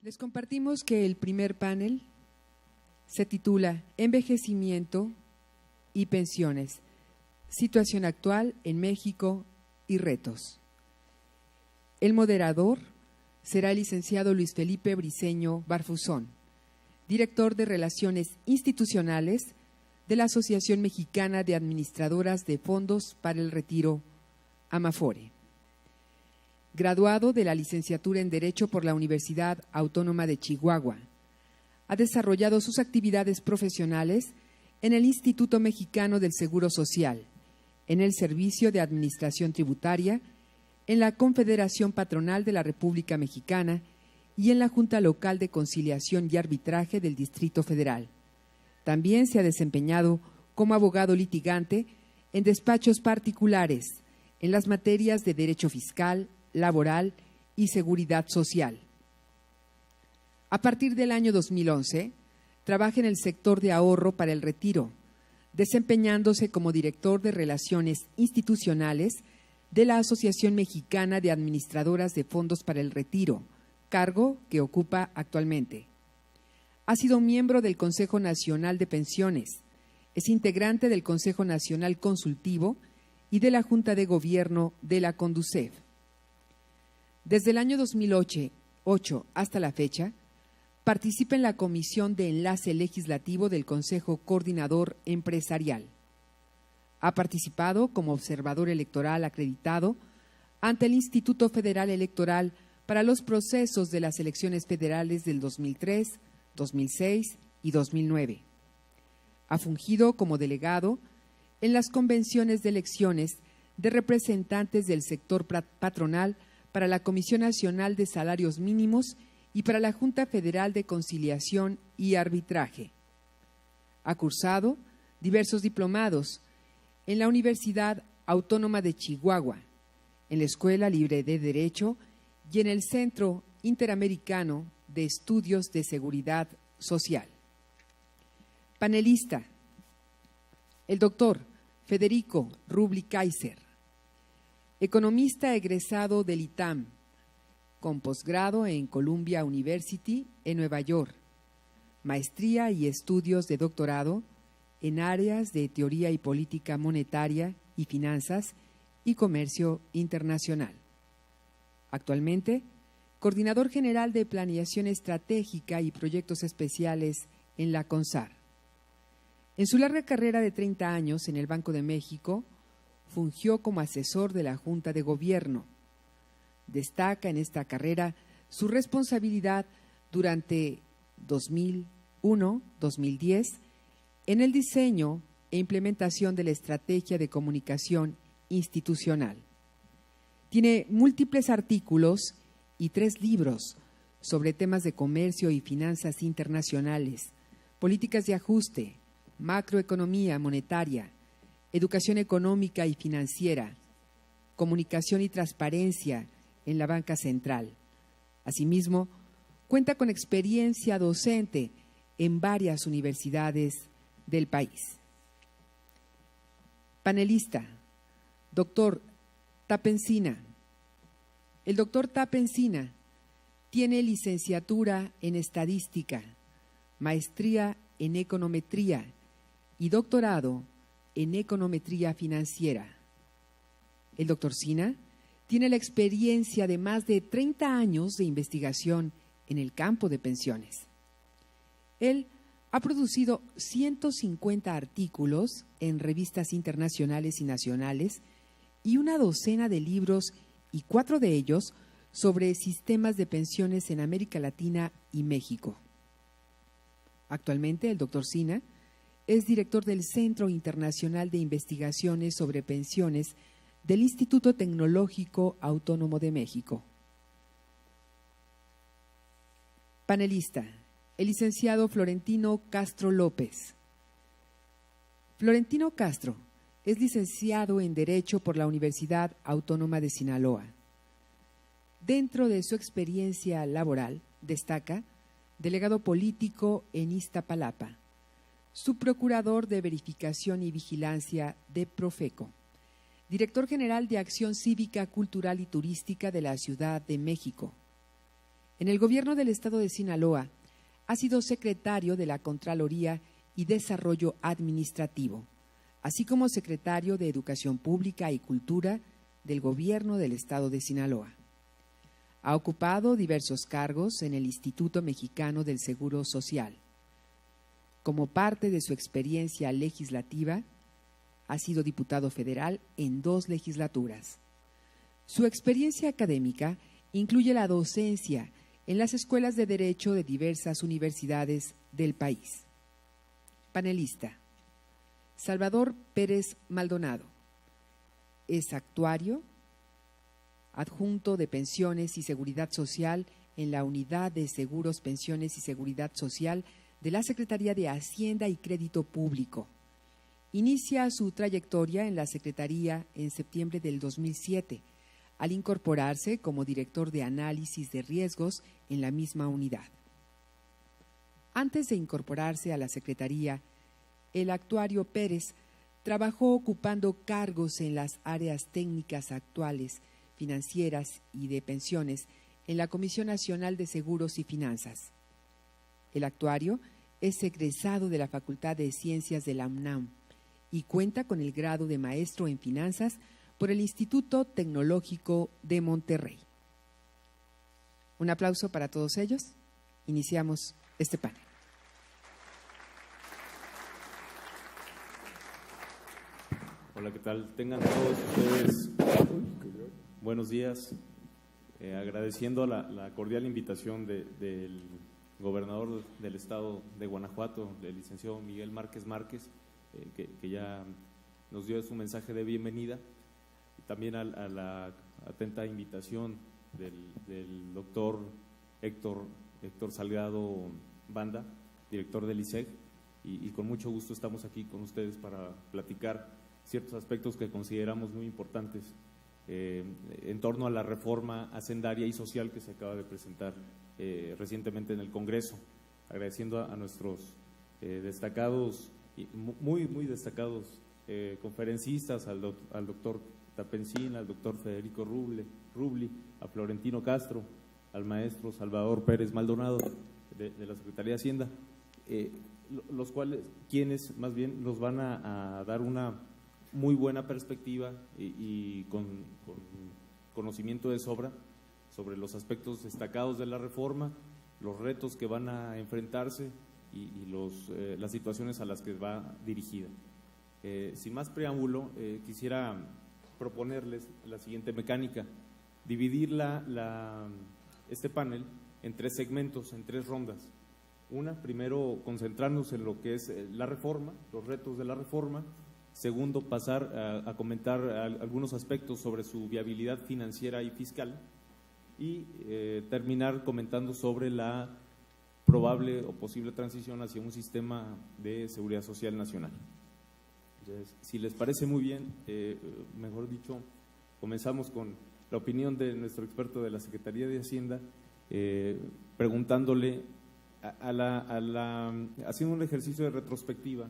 Les compartimos que el primer panel se titula Envejecimiento y pensiones, situación actual en México y retos. El moderador será el licenciado Luis Felipe Briceño Barfusón, director de Relaciones Institucionales de la Asociación Mexicana de Administradoras de Fondos para el Retiro, Amafore. Graduado de la licenciatura en Derecho por la Universidad Autónoma de Chihuahua, ha desarrollado sus actividades profesionales en el Instituto Mexicano del Seguro Social, en el Servicio de Administración Tributaria, en la Confederación Patronal de la República Mexicana y en la Junta Local de Conciliación y Arbitraje del Distrito Federal. También se ha desempeñado como abogado litigante en despachos particulares en las materias de Derecho Fiscal, Laboral y Seguridad Social. A partir del año 2011, trabaja en el sector de ahorro para el retiro, desempeñándose como director de Relaciones Institucionales de la Asociación Mexicana de Administradoras de Fondos para el Retiro, cargo que ocupa actualmente. Ha sido miembro del Consejo Nacional de Pensiones, es integrante del Consejo Nacional Consultivo y de la Junta de Gobierno de la CONDUCEF. Desde el año 2008 hasta la fecha, participa en la Comisión de Enlace Legislativo del Consejo Coordinador Empresarial. Ha participado como observador electoral acreditado ante el Instituto Federal Electoral para los procesos de las elecciones federales del 2003, 2006 y 2009. Ha fungido como delegado en las convenciones de elecciones de representantes del sector patronal para la Comisión Nacional de Salarios Mínimos y para la Junta Federal de Conciliación y Arbitraje. Ha cursado diversos diplomados en la Universidad Autónoma de Chihuahua, en la Escuela Libre de Derecho y en el Centro Interamericano de Estudios de Seguridad Social. Panelista: el doctor Federico Rubli Kaiser, economista egresado del ITAM, con posgrado en Columbia University en Nueva York, maestría y estudios de doctorado en áreas de teoría y política monetaria y finanzas y comercio internacional. Actualmente, coordinador general de planeación estratégica y proyectos especiales en la CONSAR. En su larga carrera de 30 años en el Banco de México, fungió como asesor de la Junta de Gobierno. Destaca en esta carrera su responsabilidad durante 2001-2010 en el diseño e implementación de la estrategia de comunicación institucional. Tiene múltiples artículos y 3 libros sobre temas de comercio y finanzas internacionales, políticas de ajuste, macroeconomía monetaria, educación económica y financiera, comunicación y transparencia en la banca central. Asimismo, cuenta con experiencia docente en varias universidades del país. Panelista: doctor Tape Encina. El doctor Tape Encina tiene licenciatura en Estadística, maestría en Econometría y doctorado en Econometría Financiera. El doctor Encina tiene la experiencia de más de 30 años de investigación en el campo de pensiones. Él ha producido 150 artículos en revistas internacionales y nacionales y una docena de libros, y 4 de ellos sobre sistemas de pensiones en América Latina y México. Actualmente, el doctor Encina es director del Centro Internacional de Investigaciones sobre Pensiones del Instituto Tecnológico Autónomo de México. Panelista: el licenciado Florentino Castro López. Florentino Castro es licenciado en Derecho por la Universidad Autónoma de Sinaloa. Dentro de su experiencia laboral, destaca delegado político en Iztapalapa, subprocurador de Verificación y Vigilancia de Profeco, director general de Acción Cívica, Cultural y Turística de la Ciudad de México, En el gobierno del estado de Sinaloa ha sido secretario de la Contraloría y Desarrollo Administrativo, así como secretario de Educación Pública y Cultura del gobierno del estado de Sinaloa. Ha ocupado diversos cargos en el Instituto Mexicano del Seguro Social. Como parte de su experiencia legislativa, ha sido diputado federal en 2 legislaturas. Su experiencia académica incluye la docencia en las escuelas de derecho de diversas universidades del país. Panelista: Salvador Pérez Maldonado. Es actuario, adjunto de Pensiones y Seguridad Social en la Unidad de Seguros, Pensiones y Seguridad Social de la Secretaría de Hacienda y Crédito Público. Inicia su trayectoria en la Secretaría en septiembre del 2007, al incorporarse como director de análisis de riesgos en la misma unidad. Antes de incorporarse a la Secretaría, el actuario Pérez trabajó ocupando cargos en las áreas técnicas actuales, financieras y de pensiones en la Comisión Nacional de Seguros y Finanzas. El actuario es egresado de la Facultad de Ciencias de la UNAM y cuenta con el grado de maestro en finanzas por el Instituto Tecnológico de Monterrey. Un aplauso para todos ellos. Iniciamos este panel. Hola, ¿qué tal? Tengan todos ustedes buenos días. Agradeciendo la cordial invitación del gobernador del estado de Guanajuato, el licenciado Miguel Márquez Márquez, que ya nos dio su mensaje de bienvenida. Y también a la atenta invitación del doctor Héctor Salgado Banda, director del ISEG, y con mucho gusto estamos aquí con ustedes para platicar ciertos aspectos que consideramos muy importantes en torno a la reforma hacendaria y social que se acaba de presentar recientemente en el Congreso. Agradeciendo a nuestros destacados, muy destacados conferencistas, al doctor Tapencín, al doctor Federico Rubli, a Florentino Castro, al maestro Salvador Pérez Maldonado de la Secretaría de Hacienda, quienes más bien nos van a dar una muy buena perspectiva y con conocimiento de sobra sobre los aspectos destacados de la reforma, los retos que van a enfrentarse y las situaciones a las que va dirigida. Sin más preámbulo, quisiera proponerles la siguiente mecánica: dividir este panel en 3 segmentos, en 3 rondas. Primero, concentrarnos en lo que es la reforma, los retos de la reforma. Segundo, pasar a comentar algunos aspectos sobre su viabilidad financiera y fiscal. Y terminar comentando sobre la probable o posible transición hacia un sistema de seguridad social nacional. Entonces, si les parece muy bien, mejor dicho, comenzamos con la opinión de nuestro experto de la Secretaría de Hacienda, preguntándole, haciendo un ejercicio de retrospectiva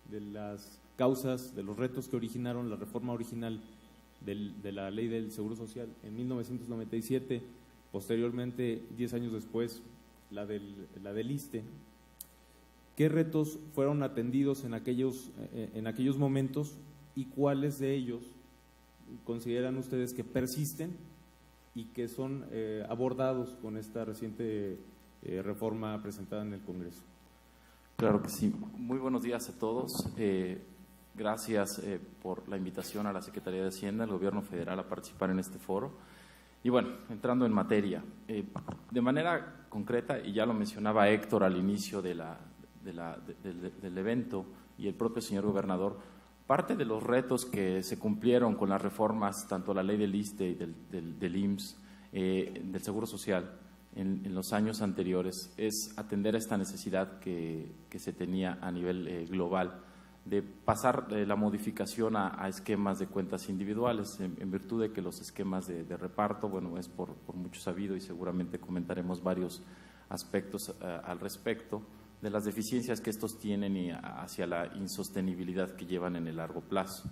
de las causas, de los retos que originaron la reforma original de la Ley del Seguro Social en 1997, posteriormente, 10 años después, la del ISSSTE. ¿Qué retos fueron atendidos en aquellos momentos y cuáles de ellos consideran ustedes que persisten y que son abordados con esta reciente reforma presentada en el Congreso? Claro que sí. Muy buenos días a todos. Gracias por la invitación a la Secretaría de Hacienda, al Gobierno Federal, a participar en este foro. Y bueno, entrando en materia, de manera concreta, y ya lo mencionaba Héctor al inicio del evento y el propio señor gobernador, parte de los retos que se cumplieron con las reformas, tanto la ley del ISSSTE y del IMSS, del Seguro Social, en los años anteriores, es atender a esta necesidad que se tenía a nivel global de pasar la modificación a esquemas de cuentas individuales, en virtud de que los esquemas de reparto, bueno, es por mucho sabido y seguramente comentaremos varios aspectos al respecto de las deficiencias que estos tienen y hacia la insostenibilidad que llevan en el largo plazo.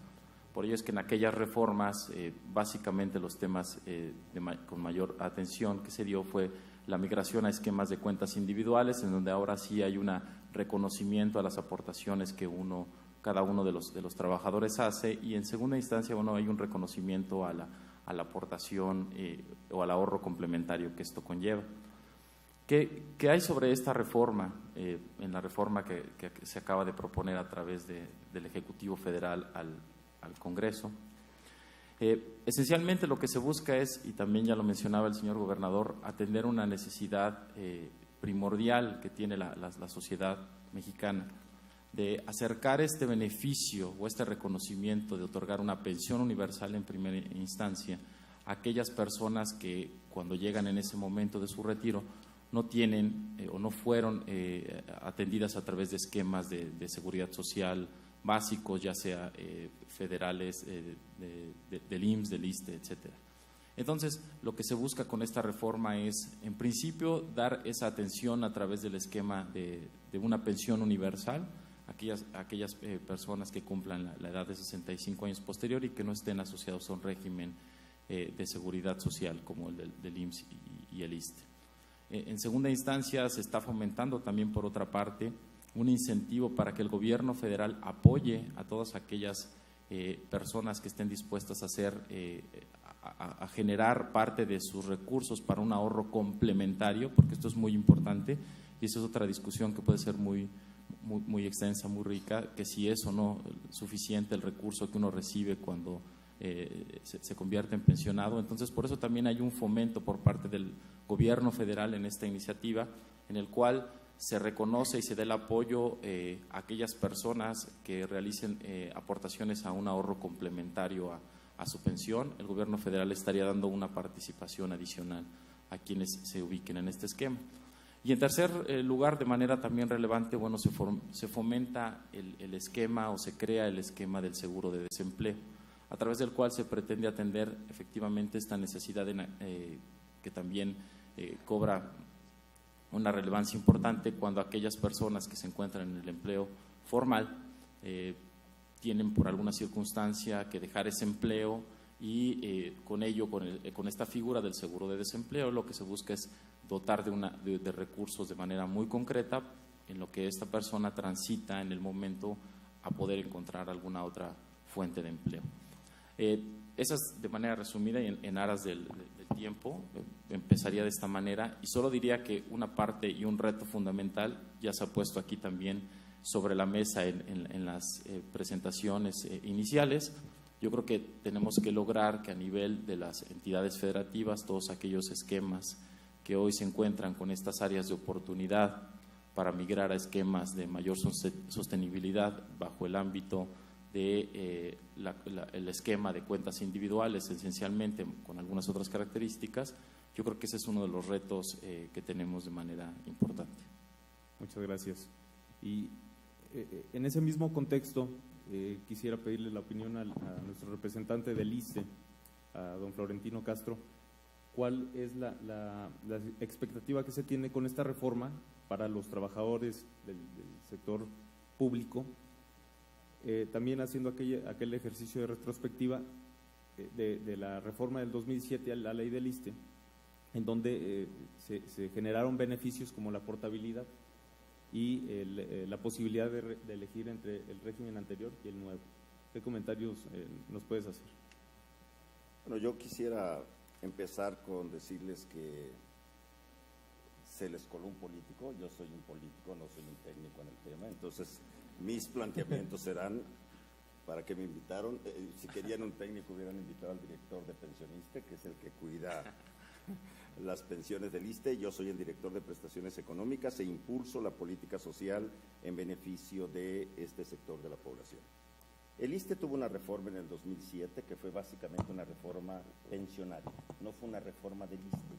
Por ello es que en aquellas reformas, básicamente los temas con mayor atención que se dio fue la migración a esquemas de cuentas individuales, en donde ahora sí hay un reconocimiento a las aportaciones que cada uno de los trabajadores hace, y en segunda instancia, bueno, hay un reconocimiento a la aportación o al ahorro complementario que esto conlleva. ¿Qué hay sobre esta reforma, en la reforma que se acaba de proponer a través del Ejecutivo Federal al Congreso? Esencialmente lo que se busca es, y también ya lo mencionaba el señor gobernador, atender una necesidad primordial que tiene la sociedad mexicana, de acercar este beneficio o este reconocimiento de otorgar una pensión universal en primera instancia a aquellas personas que cuando llegan en ese momento de su retiro no tienen o no fueron atendidas a través de esquemas de seguridad social básicos, ya sea federales, del IMSS, del ISSSTE, etcétera. Entonces, lo que se busca con esta reforma es, en principio, dar esa atención a través del esquema de una pensión universal a aquellas personas que cumplan la edad de 65 años posterior y que no estén asociados a un régimen de seguridad social como el del IMSS y el ISSSTE. En segunda instancia, se está fomentando también, por otra parte, un incentivo para que el gobierno federal apoye a todas aquellas personas que estén dispuestas a generar parte de sus recursos para un ahorro complementario, porque esto es muy importante y esa es otra discusión que puede ser muy extensa, muy rica, que si es o no suficiente el recurso que uno recibe cuando se convierte en pensionado. Entonces, por eso también hay un fomento por parte del gobierno federal en esta iniciativa, en el cual se reconoce y se dé el apoyo a aquellas personas que realicen aportaciones a un ahorro complementario a su pensión. El gobierno federal estaría dando una participación adicional a quienes se ubiquen en este esquema. Y en tercer lugar, de manera también relevante, bueno, se fomenta el esquema o se crea el esquema del seguro de desempleo, a través del cual se pretende atender efectivamente esta necesidad que también cobra una relevancia importante cuando aquellas personas que se encuentran en el empleo formal tienen por alguna circunstancia que dejar ese empleo y con ello, con esta figura del seguro de desempleo, lo que se busca es dotar de recursos de manera muy concreta en lo que esta persona transita en el momento a poder encontrar alguna otra fuente de empleo. Esa es de manera resumida y en aras del tiempo, empezaría de esta manera y solo diría que una parte y un reto fundamental ya se ha puesto aquí también sobre la mesa en las presentaciones iniciales. Yo creo que tenemos que lograr que a nivel de las entidades federativas, todos aquellos esquemas que hoy se encuentran con estas áreas de oportunidad para migrar a esquemas de mayor sostenibilidad bajo el ámbito de el esquema de cuentas individuales, esencialmente con algunas otras características, yo creo que ese es uno de los retos que tenemos de manera importante. Muchas gracias. Y en ese mismo contexto, quisiera pedirle la opinión a nuestro representante del ISSSTE, a don Florentino Castro. ¿Cuál es la expectativa que se tiene con esta reforma para los trabajadores del sector público? También haciendo aquel ejercicio de retrospectiva de la reforma del 2007 a la ley del ISSSTE, en donde se generaron beneficios como la portabilidad y la posibilidad de elegir entre el régimen anterior y el nuevo. ¿Qué comentarios nos puedes hacer? Bueno, yo quisiera empezar con decirles que se les coló un político. Yo soy un político, no soy un técnico en el tema, entonces mis planteamientos serán para qué me invitaron. Si querían un técnico hubieran invitado al director de pensionista, que es el que cuida las pensiones del ISSSTE. Yo soy el director de prestaciones económicas e impulso la política social en beneficio de este sector de la población. El ISSSTE tuvo una reforma en el 2007 que fue básicamente una reforma pensionaria, no fue una reforma del ISSSTE,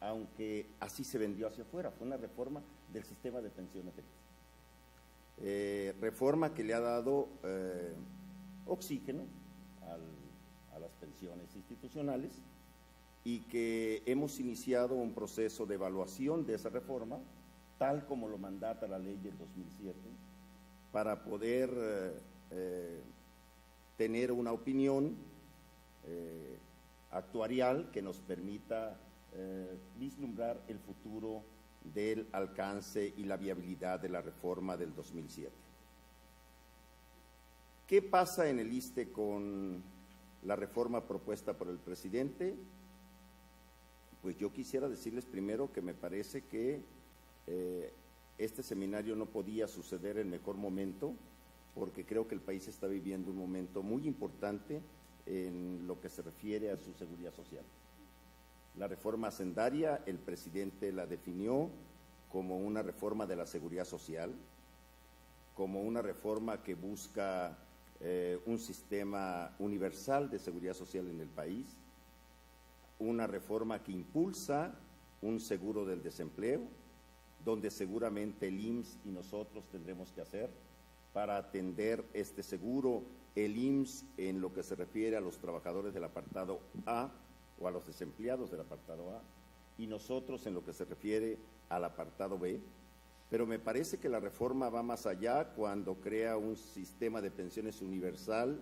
aunque así se vendió hacia afuera, fue una reforma del sistema de pensiones del ISSSTE. Reforma que le ha dado oxígeno a las pensiones institucionales y que hemos iniciado un proceso de evaluación de esa reforma, tal como lo mandata la ley del 2007, para poder tener una opinión actuarial que nos permita vislumbrar el futuro del alcance y la viabilidad de la reforma del 2007. ¿Qué pasa en el ISSSTE con la reforma propuesta por el presidente? Pues yo quisiera decirles primero que me parece que este seminario no podía suceder en mejor momento, porque creo que el país está viviendo un momento muy importante en lo que se refiere a su seguridad social. La reforma hacendaria, el presidente la definió como una reforma de la seguridad social, como una reforma que busca un sistema universal de seguridad social en el país, una reforma que impulsa un seguro del desempleo, donde seguramente el IMSS y nosotros tendremos que hacer para atender este seguro, el IMSS en lo que se refiere a los trabajadores del apartado A o a los desempleados del apartado A, y nosotros en lo que se refiere al apartado B. Pero me parece que la reforma va más allá cuando crea un sistema de pensiones universal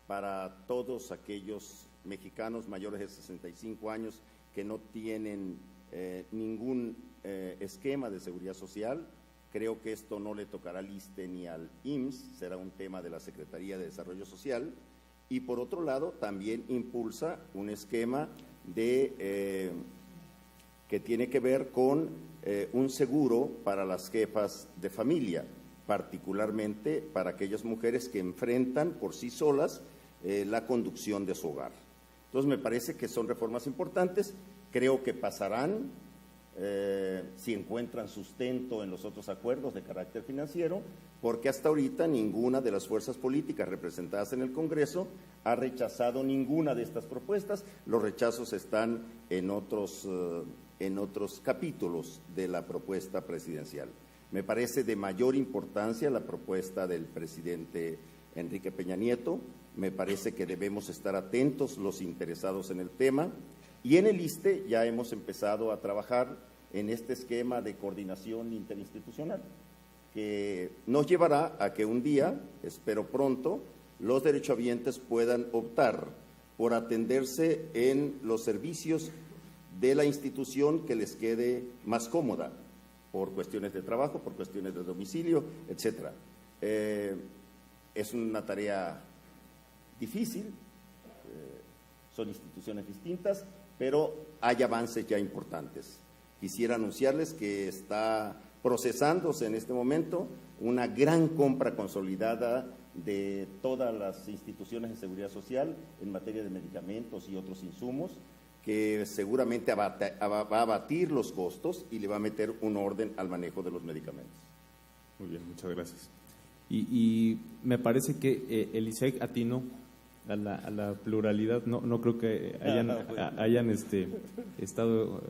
para todos aquellos mexicanos mayores de 65 años que no tienen ningún esquema de seguridad social. Creo que esto no le tocará al ISSSTE ni al IMSS, será un tema de la Secretaría de Desarrollo Social. Y por otro lado, también impulsa un esquema que tiene que ver con un seguro para las jefas de familia, particularmente para aquellas mujeres que enfrentan por sí solas la conducción de su hogar. Entonces, me parece que son reformas importantes, creo que pasarán si encuentran sustento en los otros acuerdos de carácter financiero, porque hasta ahorita ninguna de las fuerzas políticas representadas en el Congreso ha rechazado ninguna de estas propuestas. Los rechazos están en otros capítulos de la propuesta presidencial. Me parece de mayor importancia la propuesta del presidente Enrique Peña Nieto. Me parece que debemos estar atentos los interesados en el tema, y en el ISSSTE ya hemos empezado a trabajar en este esquema de coordinación interinstitucional que nos llevará a que un día, espero pronto, los derechohabientes puedan optar por atenderse en los servicios de la institución que les quede más cómoda, por cuestiones de trabajo, por cuestiones de domicilio, etcétera. Es una tarea difícil, son instituciones distintas, pero hay avances ya importantes. Quisiera anunciarles que está procesándose en este momento una gran compra consolidada de todas las instituciones de seguridad social en materia de medicamentos y otros insumos, que seguramente va a abatir los costos y le va a meter un orden al manejo de los medicamentos. Muy bien, muchas gracias. Y me parece que el ISEC atinó a la pluralidad. No creo que hayan estado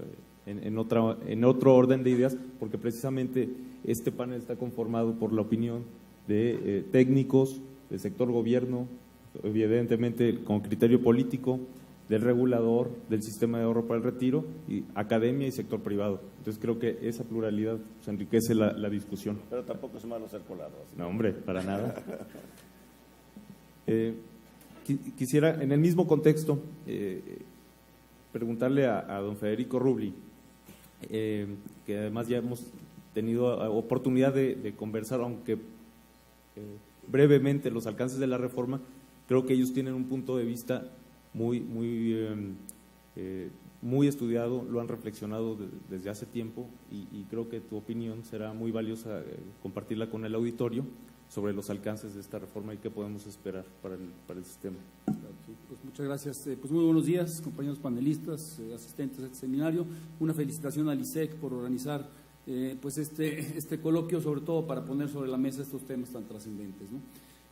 en otro orden de ideas, porque precisamente este panel está conformado por la opinión de técnicos, del sector gobierno, evidentemente con criterio político, del regulador, del sistema de ahorro para el retiro, y academia y sector privado. Entonces creo que esa pluralidad pues, enriquece la discusión. Pero tampoco es malo ser colado. Así. No, hombre, para nada. Quisiera, en el mismo contexto, preguntarle a don Federico Rubli, que además ya hemos tenido oportunidad de conversar, aunque brevemente, los alcances de la reforma. Creo que ellos tienen un punto de vista muy estudiado, lo han reflexionado desde hace tiempo, y creo que tu opinión será muy valiosa compartirla con el auditorio sobre los alcances de esta reforma y qué podemos esperar para el sistema. Sí, pues muchas gracias. Pues muy buenos días, compañeros panelistas, asistentes a este seminario. Una felicitación al ISEC por organizar pues este coloquio, sobre todo para poner sobre la mesa estos temas tan trascendentes, ¿no?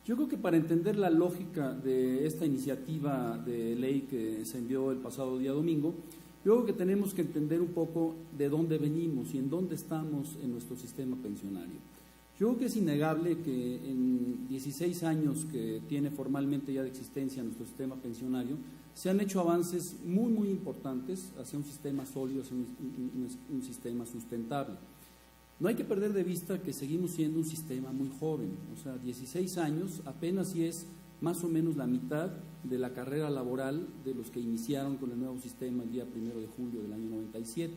Yo creo que para entender la lógica de esta iniciativa de ley que se envió el pasado día domingo, yo creo que tenemos que entender un poco de dónde venimos y en dónde estamos en nuestro sistema pensionario. Yo creo que es innegable que en 16 años que tiene formalmente ya de existencia nuestro sistema pensionario, se han hecho avances muy importantes hacia un sistema sólido, hacia un sistema sustentable. No hay que perder de vista que seguimos siendo un sistema muy joven, o sea, 16 años apenas si es más o menos la mitad de la carrera laboral de los que iniciaron con el nuevo sistema el día 1 de julio del año 97.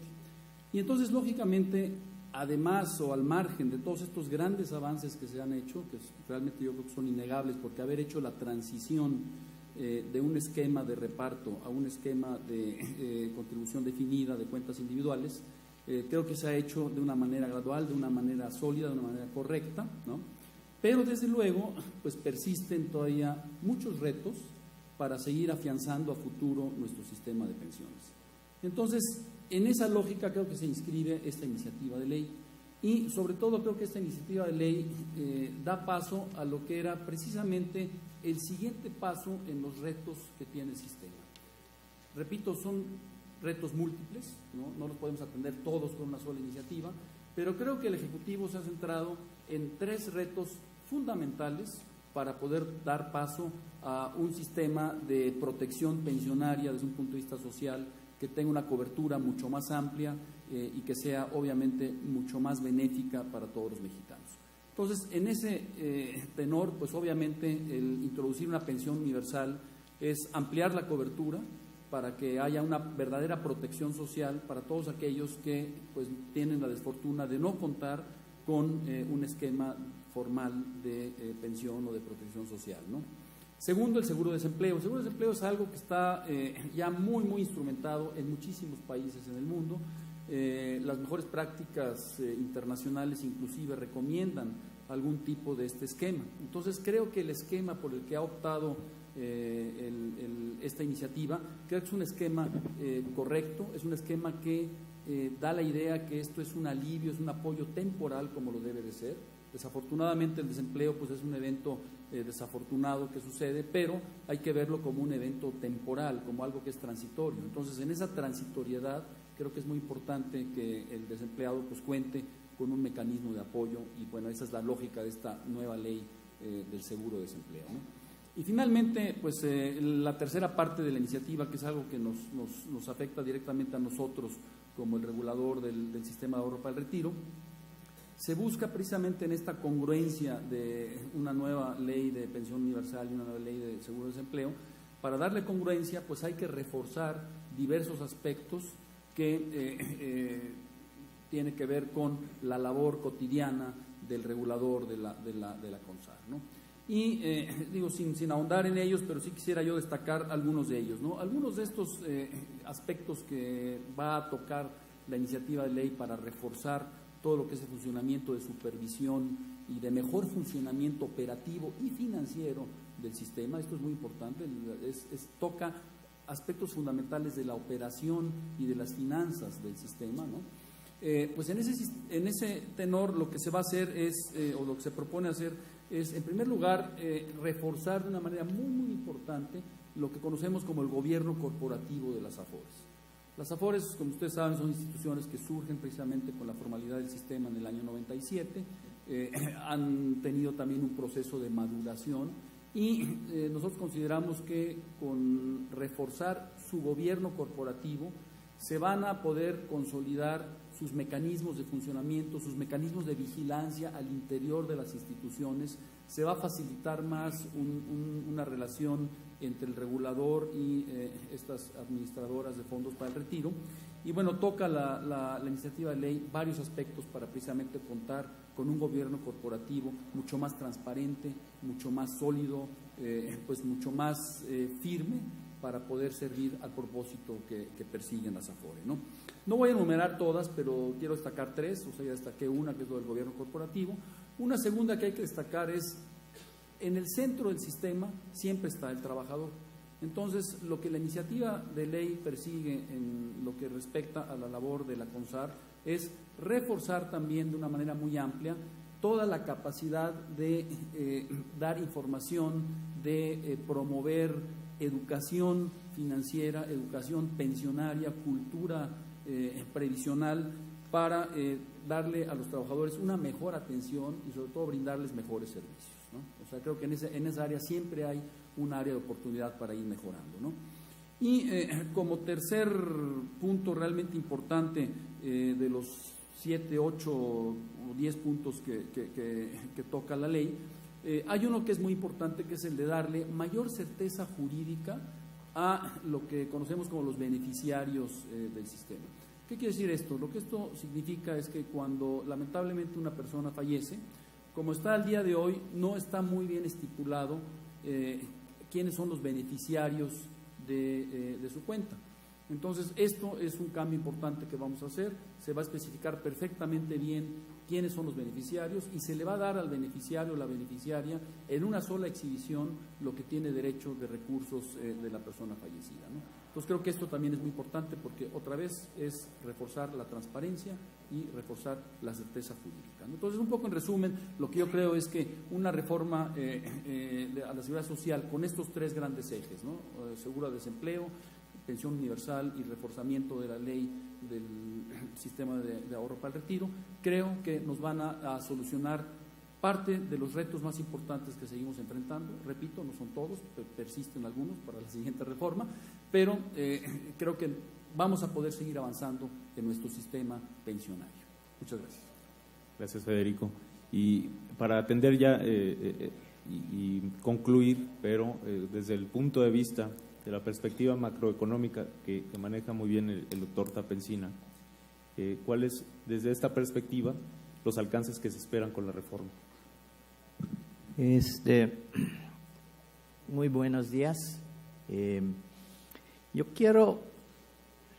Y entonces, lógicamente, además o al margen de todos estos grandes avances que se han hecho, que realmente yo creo que son innegables, porque haber hecho la transición de un esquema de reparto a un esquema de contribución definida de cuentas individuales, creo que se ha hecho de una manera gradual, de una manera sólida, de una manera correcta, ¿no? Pero desde luego, pues persisten todavía muchos retos para seguir afianzando a futuro nuestro sistema de pensiones. Entonces, en esa lógica creo que se inscribe esta iniciativa de ley y sobre todo creo que esta iniciativa de ley da paso a lo que era precisamente el siguiente paso en los retos que tiene el sistema. Repito, son retos múltiples, no los podemos atender todos con una sola iniciativa, pero creo que el Ejecutivo se ha centrado en 3 retos fundamentales para poder dar paso a un sistema de protección pensionaria desde un punto de vista social que tenga una cobertura mucho más amplia y que sea obviamente mucho más benéfica para todos los mexicanos. Entonces, en ese tenor, pues obviamente el introducir una pensión universal es ampliar la cobertura para que haya una verdadera protección social para todos aquellos que pues tienen la desfortuna de no contar con un esquema formal de pensión o de protección social, ¿no? Segundo, el seguro de desempleo. El seguro de desempleo es algo que está ya muy instrumentado en muchísimos países en el mundo. Las mejores prácticas internacionales inclusive recomiendan algún tipo de este esquema. Entonces creo que el esquema por el que ha optado esta iniciativa, creo que es un esquema correcto, es un esquema que da la idea que esto es un alivio, es un apoyo temporal como lo debe de ser. Desafortunadamente el desempleo pues es un evento desafortunado que sucede, pero hay que verlo como un evento temporal, como algo que es transitorio. Entonces, en esa transitoriedad creo que es muy importante que el desempleado pues cuente con un mecanismo de apoyo y bueno, esa es la lógica de esta nueva ley del seguro de desempleo, ¿no? Y finalmente, pues la tercera parte de la iniciativa, que es algo que nos afecta directamente a nosotros como el regulador del sistema de ahorro para el retiro, se busca precisamente en esta congruencia de una nueva ley de pensión universal y una nueva ley de seguro de desempleo. Para darle congruencia, pues hay que reforzar diversos aspectos que tienen que ver con la labor cotidiana del regulador de la CONSAR, ¿no? Y digo, sin ahondar en ellos, pero sí quisiera yo destacar algunos de ellos, ¿no? Algunos de estos aspectos que va a tocar la iniciativa de ley para reforzar todo lo que es el funcionamiento de supervisión y de mejor funcionamiento operativo y financiero del sistema. Esto es muy importante, toca aspectos fundamentales de la operación y de las finanzas del sistema, ¿no? Pues en ese tenor lo que se va a hacer es, o lo que se propone hacer es, en primer lugar, reforzar de una manera muy importante lo que conocemos como el gobierno corporativo de las AFORES. Las AFORES, como ustedes saben, son instituciones que surgen precisamente con la formalidad del sistema en el año 97, han tenido también un proceso de maduración y nosotros consideramos que con reforzar su gobierno corporativo se van a poder consolidar sus mecanismos de funcionamiento, sus mecanismos de vigilancia al interior de las instituciones, se va a facilitar más una relación entre el regulador y estas administradoras de fondos para el retiro. Y bueno, toca la iniciativa de ley varios aspectos para precisamente contar con un gobierno corporativo mucho más transparente, mucho más sólido, pues mucho más firme para poder servir al propósito que persiguen las AFORE, ¿no? No voy a enumerar todas, pero quiero destacar 3, o sea, ya destaqué una, que es lo del gobierno corporativo. Una segunda que hay que destacar es, en el centro del sistema siempre está el trabajador. Entonces, lo que la iniciativa de ley persigue en lo que respecta a la labor de la CONSAR es reforzar también de una manera muy amplia toda la capacidad de dar información, de promover educación financiera, educación pensionaria, cultura previsional, para darle a los trabajadores una mejor atención y sobre todo brindarles mejores servicios, ¿no? O sea, creo que en esa área siempre hay un área de oportunidad para ir mejorando, ¿no? Y como tercer punto realmente importante de los 7, 8 o 10 puntos que toca la ley, Hay uno que es muy importante, que es el de darle mayor certeza jurídica a lo que conocemos como los beneficiarios del sistema. ¿Qué quiere decir esto? Lo que esto significa es que cuando lamentablemente una persona fallece, como está al día de hoy, no está muy bien estipulado quiénes son los beneficiarios de su cuenta. Entonces, esto es un cambio importante que vamos a hacer. Se va a especificar perfectamente bien quiénes son los beneficiarios y se le va a dar al beneficiario o la beneficiaria en una sola exhibición lo que tiene derecho de recursos de la persona fallecida, ¿no? Entonces, creo que esto también es muy importante porque otra vez es reforzar la transparencia y reforzar la certeza jurídica, ¿no? Entonces, un poco en resumen, lo que yo creo es que una reforma a la seguridad social con estos tres grandes ejes, ¿no? Seguro de desempleo, pensión universal y reforzamiento de la ley del sistema de ahorro para el retiro, creo que nos van a solucionar parte de los retos más importantes que seguimos enfrentando. Repito, no son todos, persisten algunos para la siguiente reforma, pero creo que vamos a poder seguir avanzando en nuestro sistema pensionario. Muchas gracias. Gracias, Federico. Y para atender ya y concluir, pero desde el punto de vista de la perspectiva macroeconómica que maneja muy bien el doctor Tapensina, ¿cuáles, desde esta perspectiva, los alcances que se esperan con la reforma? Muy buenos días. Yo quiero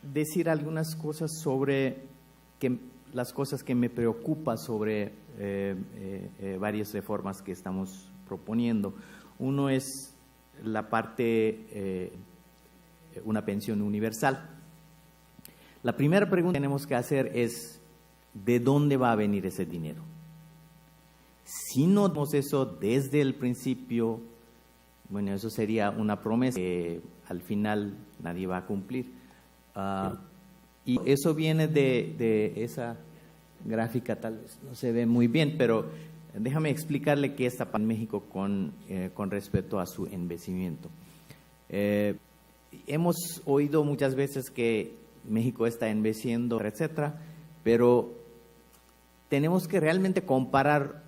decir algunas cosas sobre las cosas que me preocupan sobre varias reformas que estamos proponiendo. Uno es la parte, una pensión universal. La primera pregunta que tenemos que hacer es, ¿de dónde va a venir ese dinero? Si no tenemos eso desde el principio, bueno, eso sería una promesa que al final nadie va a cumplir. Y eso viene de esa gráfica, tal vez no se ve muy bien, pero déjame explicarle qué está en México con respecto a su envejecimiento. Hemos oído muchas veces que México está envejeciendo, etcétera, pero tenemos que realmente comparar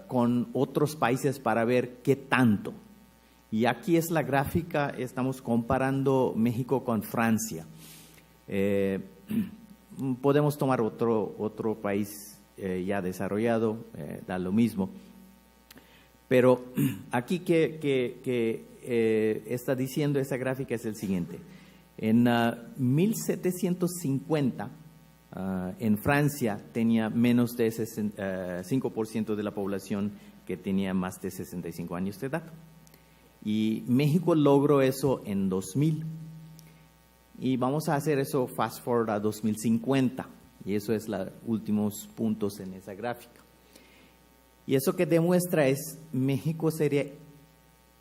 con otros países para ver qué tanto. Y aquí es la gráfica, estamos comparando México con Francia. Podemos tomar otro país ya desarrollado, da lo mismo. Pero aquí que está diciendo esa gráfica es el siguiente. En 1750, en Francia tenía menos de 5% de la población que tenía más de 65 años de edad. Y México logró eso en 2000. Y vamos a hacer eso fast forward a 2050. Y eso es los últimos puntos en esa gráfica. Y eso que demuestra es México sería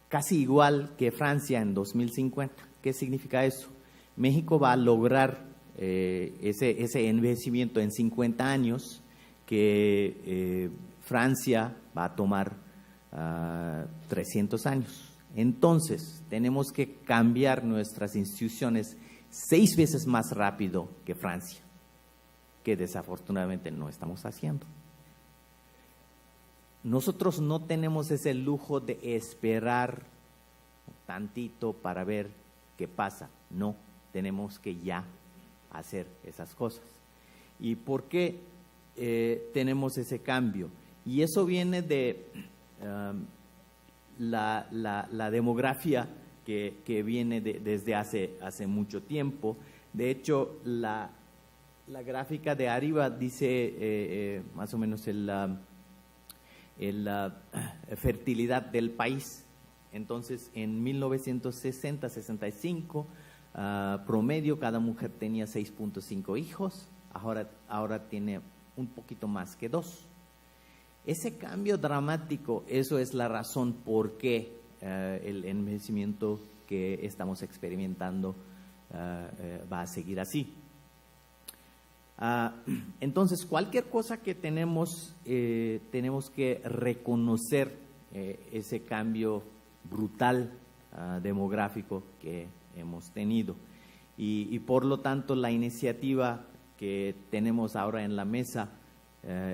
casi igual que Francia en 2050. ¿Qué significa eso? México va a lograr ese envejecimiento en 50 años que Francia va a tomar 300 años. Entonces, tenemos que cambiar nuestras instituciones 6 veces más rápido que Francia, que desafortunadamente no estamos haciendo. Nosotros no tenemos ese lujo de esperar tantito para ver qué pasa. No, tenemos que ya hacer esas cosas. ¿Y por qué tenemos ese cambio? Y eso viene de la demografía que viene desde hace mucho tiempo. De hecho, la gráfica de arriba dice más o menos la fertilidad del país. Entonces, en 1960-65, promedio, cada mujer tenía 6.5 hijos, ahora tiene un poquito más que 2. Ese cambio dramático, eso es la razón por qué el envejecimiento que estamos experimentando va a seguir así. Entonces, cualquier cosa que tenemos que reconocer ese cambio brutal demográfico que hemos tenido. Y por lo tanto, la iniciativa que tenemos ahora en la mesa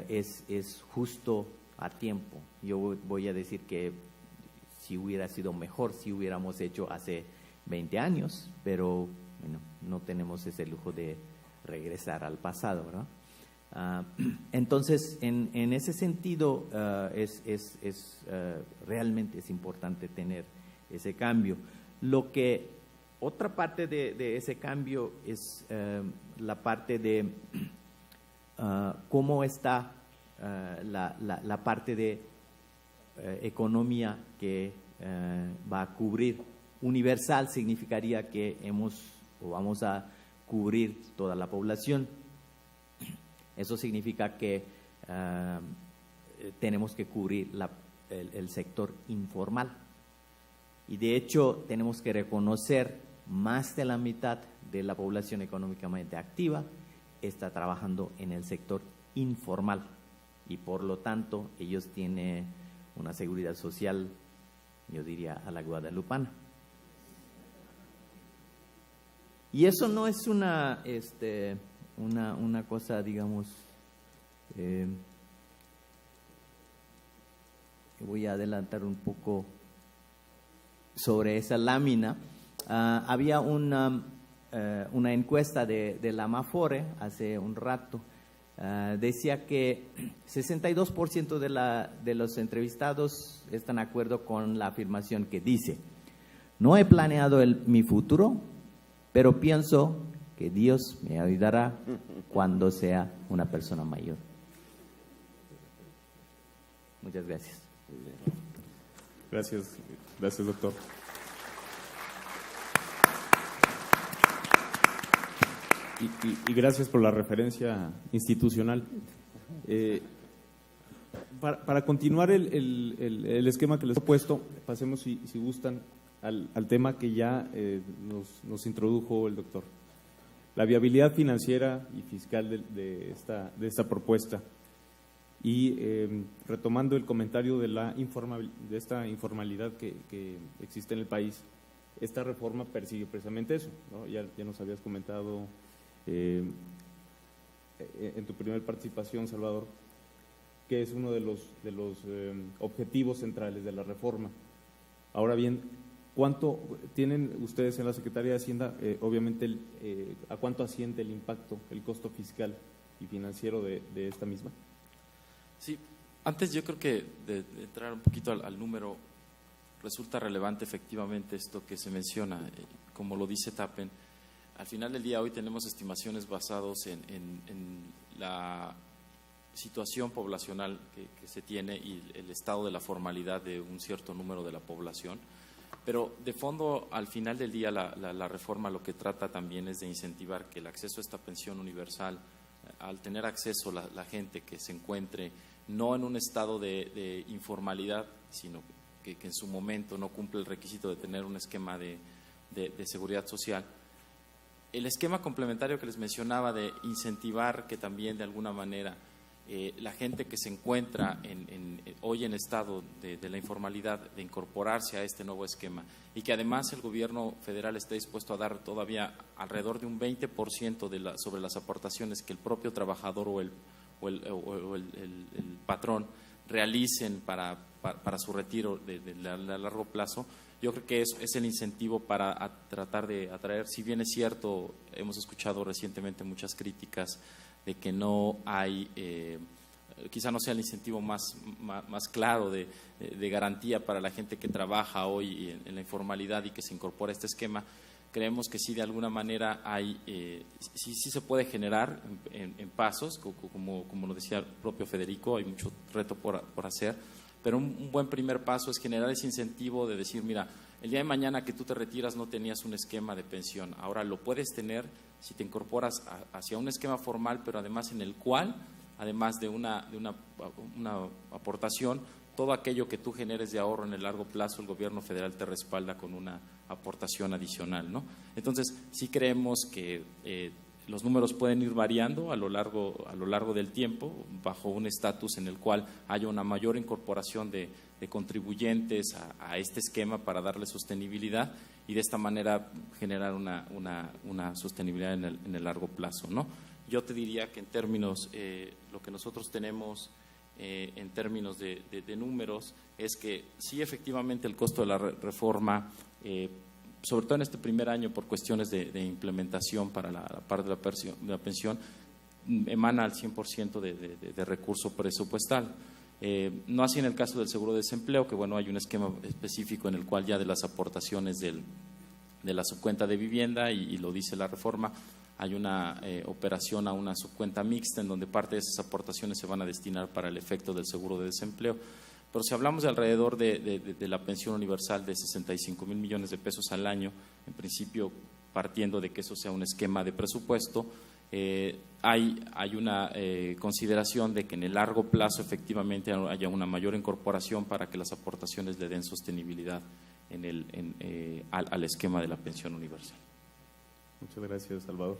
es justo a tiempo. Yo voy a decir que si hubiera sido mejor si hubiéramos hecho hace 20 años, pero bueno, no tenemos ese lujo de regresar al pasado, ¿no? Entonces, en ese sentido, realmente es importante tener ese cambio. Otra parte de ese cambio es la parte de cómo está la parte de economía que va a cubrir. Universal significaría que vamos a cubrir toda la población. Eso significa que tenemos que cubrir el sector informal. Y de hecho tenemos que reconocer más de la mitad de la población económicamente activa está trabajando en el sector informal. Y por lo tanto ellos tienen una seguridad social, yo diría, a la guadalupana. Y eso no es una cosa, digamos, voy a adelantar un poco sobre esa lámina. Había una encuesta de la Amafore hace un rato. Decía que 62% de los entrevistados están de acuerdo con la afirmación que dice: no he planeado mi futuro, pero pienso que Dios me ayudará cuando sea una persona mayor. Muchas gracias. Gracias, doctor. Y gracias por la referencia institucional. Para continuar el esquema que les he puesto, pasemos, si gustan, al tema que ya nos introdujo el doctor. La viabilidad financiera y fiscal de esta propuesta. Y retomando el comentario de esta informalidad que existe en el país, esta reforma persigue precisamente eso, ¿no? Ya nos habías comentado en tu primera participación, Salvador, que es uno de los objetivos centrales de la reforma. Ahora bien, ¿cuánto tienen ustedes en la Secretaría de Hacienda, obviamente, a cuánto asciende el impacto, el costo fiscal y financiero de esta misma? Sí, antes yo creo que de entrar un poquito al número, resulta relevante efectivamente esto que se menciona, como lo dice Tappen. Al final del día hoy tenemos estimaciones basadas en la situación poblacional que se tiene y el estado de la formalidad de un cierto número de la población. Pero de fondo, al final del día, la reforma lo que trata también es de incentivar que el acceso a esta pensión universal, al tener acceso la gente que se encuentre no en un estado de informalidad, sino que en su momento no cumple el requisito de tener un esquema de seguridad social. El esquema complementario que les mencionaba de incentivar que también de alguna manera la gente que se encuentra hoy en estado de la informalidad, de incorporarse a este nuevo esquema, y que además el gobierno federal esté dispuesto a dar todavía alrededor de un 20% sobre las aportaciones que el propio trabajador o el patrón realicen para su retiro de largo plazo. Yo creo que es el incentivo para tratar de atraer. Si bien es cierto, hemos escuchado recientemente muchas críticas de que no hay, quizá no sea el incentivo más claro de garantía para la gente que trabaja hoy en la informalidad y que se incorpora a este esquema. Creemos que sí, de alguna manera sí se puede generar en pasos, como lo decía el propio Federico, hay mucho reto por hacer, pero un buen primer paso es generar ese incentivo de decir, mira, el día de mañana que tú te retiras no tenías un esquema de pensión, ahora lo puedes tener si te incorporas hacia un esquema formal, pero además en el cual, además de una aportación, todo aquello que tú generes de ahorro en el largo plazo, el gobierno federal te respalda con una aportación adicional, ¿no? Entonces, sí creemos que los números pueden ir variando a lo largo del tiempo, bajo un estatus en el cual haya una mayor incorporación de contribuyentes a este esquema para darle sostenibilidad y de esta manera generar una sostenibilidad en el largo plazo, ¿no? Yo te diría que en términos, lo que nosotros tenemos en términos de números es que sí, efectivamente, el costo de la reforma, sobre todo en este primer año por cuestiones de implementación para la parte de la pensión, emana al 100% de recurso presupuestal. No así en el caso del seguro de desempleo, que bueno, hay un esquema específico en el cual ya de las aportaciones de la subcuenta de vivienda, y lo dice la reforma, hay una operación a una subcuenta mixta en donde parte de esas aportaciones se van a destinar para el efecto del seguro de desempleo. Pero si hablamos de alrededor de la pensión universal de 65,000 millones de pesos al año, en principio partiendo de que eso sea un esquema de presupuesto, hay una consideración de que en el largo plazo efectivamente haya una mayor incorporación para que las aportaciones le den sostenibilidad al esquema de la pensión universal. Muchas gracias, Salvador.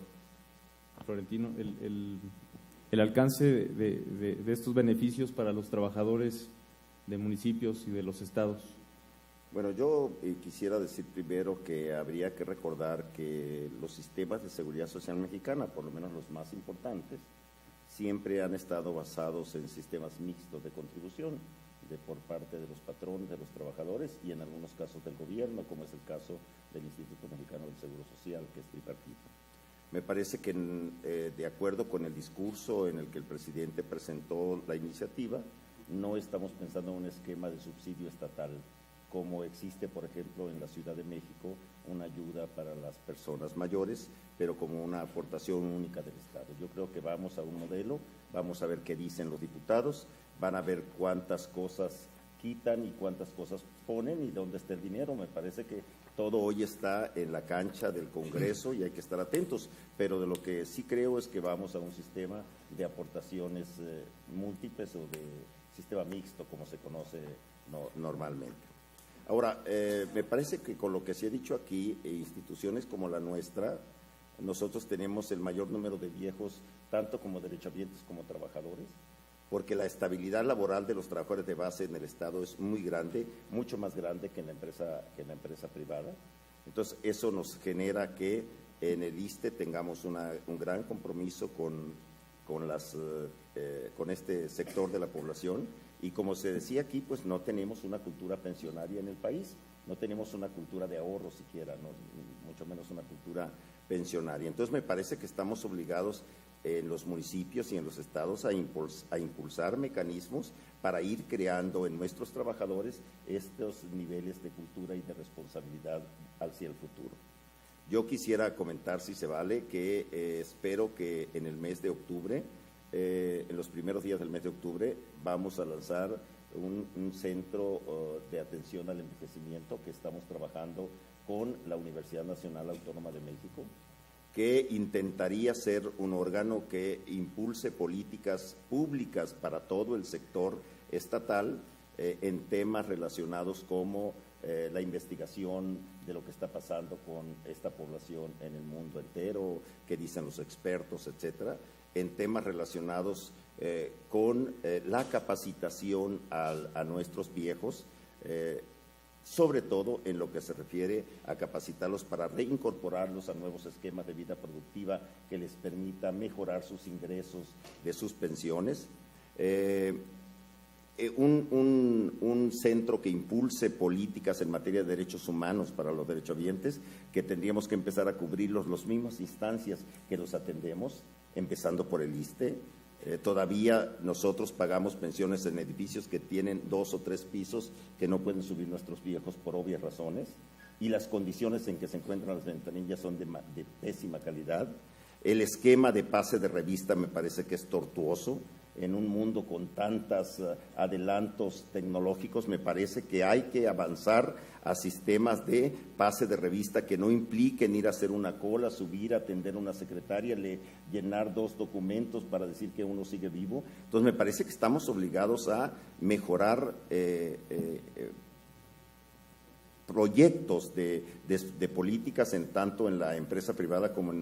Florentino, el alcance de estos beneficios para los trabajadores de municipios y de los estados. Bueno, yo quisiera decir primero que habría que recordar que los sistemas de seguridad social mexicana, por lo menos los más importantes, siempre han estado basados en sistemas mixtos de contribución por parte de los patrones, de los trabajadores y en algunos casos del gobierno, como es el caso del Instituto Mexicano del Seguro Social, que es tripartito. Me parece que de acuerdo con el discurso en el que el presidente presentó la iniciativa, no estamos pensando en un esquema de subsidio estatal como existe, por ejemplo, en la Ciudad de México, una ayuda para las personas mayores, pero como una aportación única del Estado. Yo creo que vamos a un modelo, vamos a ver qué dicen los diputados, van a ver cuántas cosas quitan y cuántas cosas ponen y dónde está el dinero. Me parece que todo hoy está en la cancha del Congreso y hay que estar atentos, pero de lo que sí creo es que vamos a un sistema de aportaciones múltiples o de sistema mixto, como se conoce normalmente. Ahora, me parece que con lo que se ha dicho aquí, instituciones como la nuestra, nosotros tenemos el mayor número de viejos, tanto como derechohabientes como trabajadores, porque la estabilidad laboral de los trabajadores de base en el Estado es muy grande, mucho más grande que en la empresa privada. Entonces, eso nos genera que en el ISSSTE tengamos un gran compromiso con este sector de la población. Y como se decía aquí, pues no tenemos una cultura pensionaria en el país, no tenemos una cultura de ahorro siquiera, mucho menos una cultura pensionaria. Entonces me parece que estamos obligados en los municipios y en los estados a impulsar mecanismos para ir creando en nuestros trabajadores estos niveles de cultura y de responsabilidad hacia el futuro. Yo quisiera comentar, si se vale, que espero que en el mes de octubre, en los primeros días del mes de octubre, vamos a lanzar un centro de atención al envejecimiento que estamos trabajando con la Universidad Nacional Autónoma de México, que intentaría ser un órgano que impulse políticas públicas para todo el sector estatal en temas relacionados como la investigación de lo que está pasando con esta población en el mundo entero, qué dicen los expertos, etcétera, en temas relacionados con la capacitación a nuestros viejos, sobre todo en lo que se refiere a capacitarlos para reincorporarlos a nuevos esquemas de vida productiva que les permita mejorar sus ingresos de sus pensiones. Un centro que impulse políticas en materia de derechos humanos para los derechohabientes, que tendríamos que empezar a cubrirlos las mismas instancias que los atendemos, empezando por el ISSSTE. Todavía nosotros pagamos pensiones en edificios que tienen 2 o 3 pisos que no pueden subir nuestros viejos por obvias razones, y las condiciones en que se encuentran las ventanillas son de pésima calidad. El esquema de pase de revista me parece que es tortuoso. En un mundo con tantos adelantos tecnológicos, me parece que hay que avanzar a sistemas de pase de revista que no impliquen ir a hacer una cola, subir, atender a una secretaria, llenar 2 documentos para decir que uno sigue vivo. Entonces, me parece que estamos obligados a mejorar proyectos de políticas, en tanto en la empresa privada como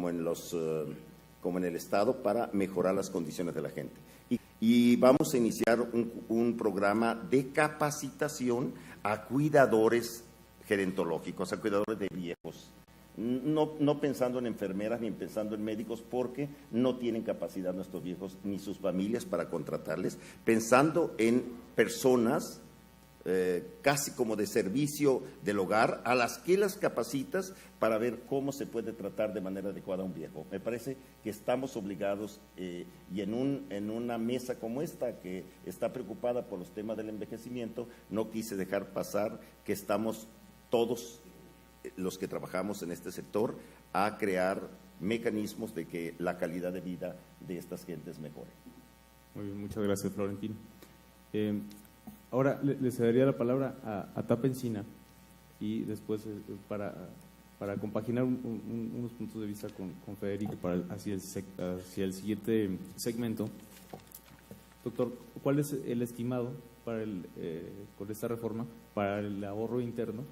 en el Estado, para mejorar las condiciones de la gente. Y vamos a iniciar un programa de capacitación a cuidadores gerontológicos, a cuidadores de viejos, no pensando en enfermeras ni pensando en médicos, porque no tienen capacidad nuestros viejos ni sus familias para contratarles, pensando en personas casi como de servicio del hogar, a las que las capacitas para ver cómo se puede tratar de manera adecuada a un viejo. Me parece que estamos obligados, y en una mesa como esta, que está preocupada por los temas del envejecimiento, no quise dejar pasar que estamos todos los que trabajamos en este sector a crear mecanismos de que la calidad de vida de estas gentes mejore. Muy bien, muchas gracias, Florentino. Ahora le cedería la palabra a Tapa Encina, y después para compaginar unos puntos de vista con Federico hacia el siguiente segmento. Doctor, ¿cuál es el estimado para con esta reforma para el ahorro interno,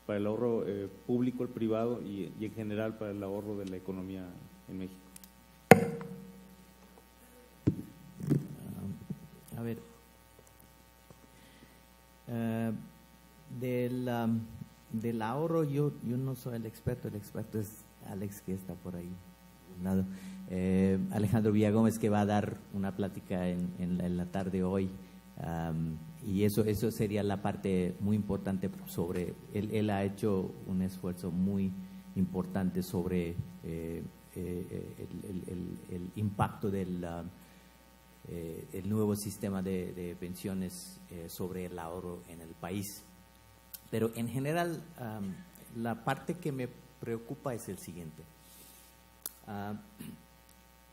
para el ahorro público, el privado y en general para el ahorro de la economía en México? A ver, del ahorro yo no soy el experto es Alex, que está por ahí a un lado. Alejandro Villagómez, que va a dar una plática en la tarde hoy, y eso sería la parte muy importante sobre, él ha hecho un esfuerzo muy importante sobre el impacto del el nuevo sistema de pensiones sobre el ahorro en el país. Pero en general, la parte que me preocupa es el siguiente.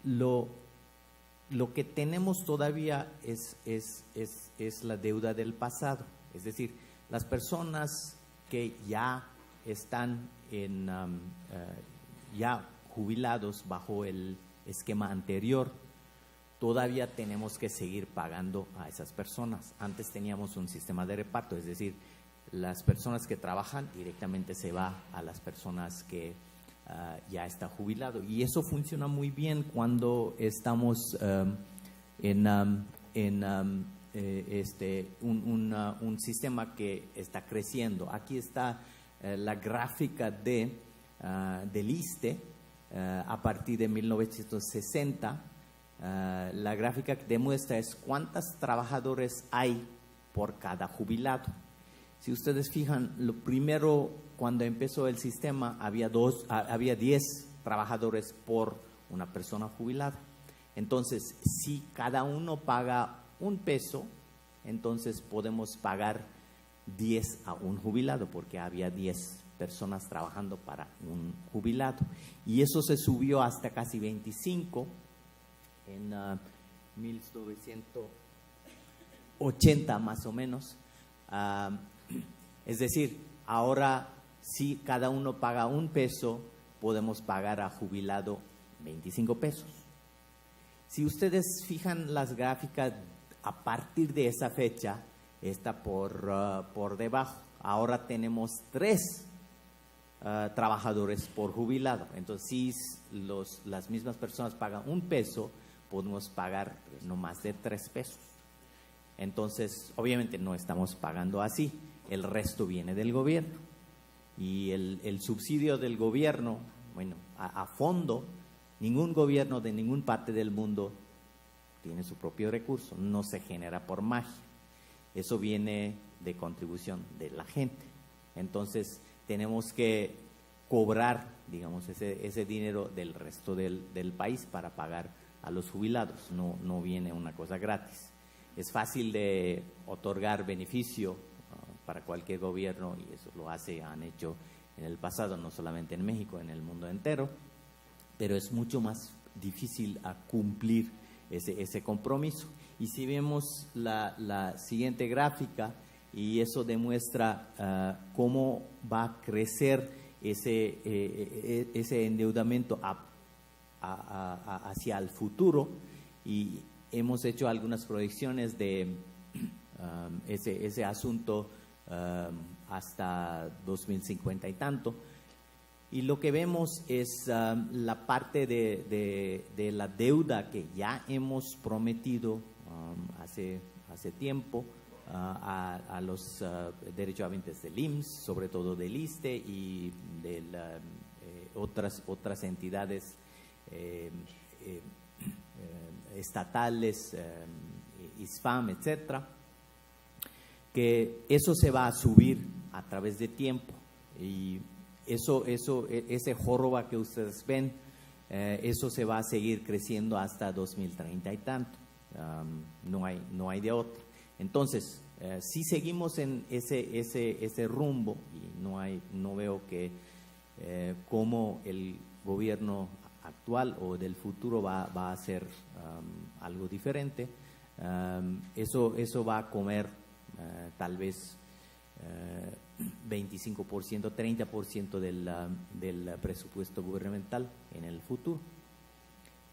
Lo que tenemos todavía es la deuda del pasado. Es decir, las personas que ya están ya jubilados bajo el esquema anterior, todavía tenemos que seguir pagando a esas personas. Antes teníamos un sistema de reparto, es decir, las personas que trabajan directamente se va a las personas que ya está jubilado, y eso funciona muy bien cuando estamos un sistema que está creciendo. Aquí está la gráfica del ISSSTE a partir de 1960. La gráfica que demuestra es cuántos trabajadores hay por cada jubilado. Si ustedes fijan, lo primero, cuando empezó el sistema, había 10 trabajadores por una persona jubilada. Entonces, si cada uno paga $1, entonces podemos pagar 10 a un jubilado, porque había 10 personas trabajando para un jubilado. Y eso se subió hasta casi 25 en 1980 más o menos. Es decir, ahora si cada uno paga $1, podemos pagar a jubilado $25. Si ustedes fijan las gráficas, a partir de esa fecha está por debajo. Ahora tenemos 3 trabajadores por jubilado. Entonces, si las mismas personas pagan $1, podemos pagar no más de $3. Entonces, obviamente no estamos pagando así. El resto viene del gobierno. Y el subsidio del gobierno, bueno, a fondo, ningún gobierno de ninguna parte del mundo tiene su propio recurso, no se genera por magia. Eso viene de contribución de la gente. Entonces, tenemos que cobrar, digamos, ese dinero del resto del país para pagar a los jubilados. No viene una cosa gratis. Es fácil de otorgar beneficio para cualquier gobierno, y eso han hecho en el pasado, no solamente en México, en el mundo entero, pero es mucho más difícil a cumplir ese compromiso. Y si vemos la siguiente gráfica, y eso demuestra cómo va a crecer ese endeudamiento hacia el futuro, y hemos hecho algunas proyecciones de ese asunto hasta 2050 y tanto, y lo que vemos es la parte de la deuda que ya hemos prometido hace tiempo a los derechohabientes del IMSS, sobre todo del ISSSTE y del otras entidades estatales, ISFAM, etcétera, que eso se va a subir a través de tiempo, y ese joroba que ustedes ven, eso se va a seguir creciendo hasta 2030 y tanto. No hay de otro. Entonces, si seguimos en ese rumbo, y no veo que cómo el gobierno actual o del futuro va a hacer algo diferente. Eso va a comer tal vez 25%, 30% del presupuesto gubernamental en el futuro.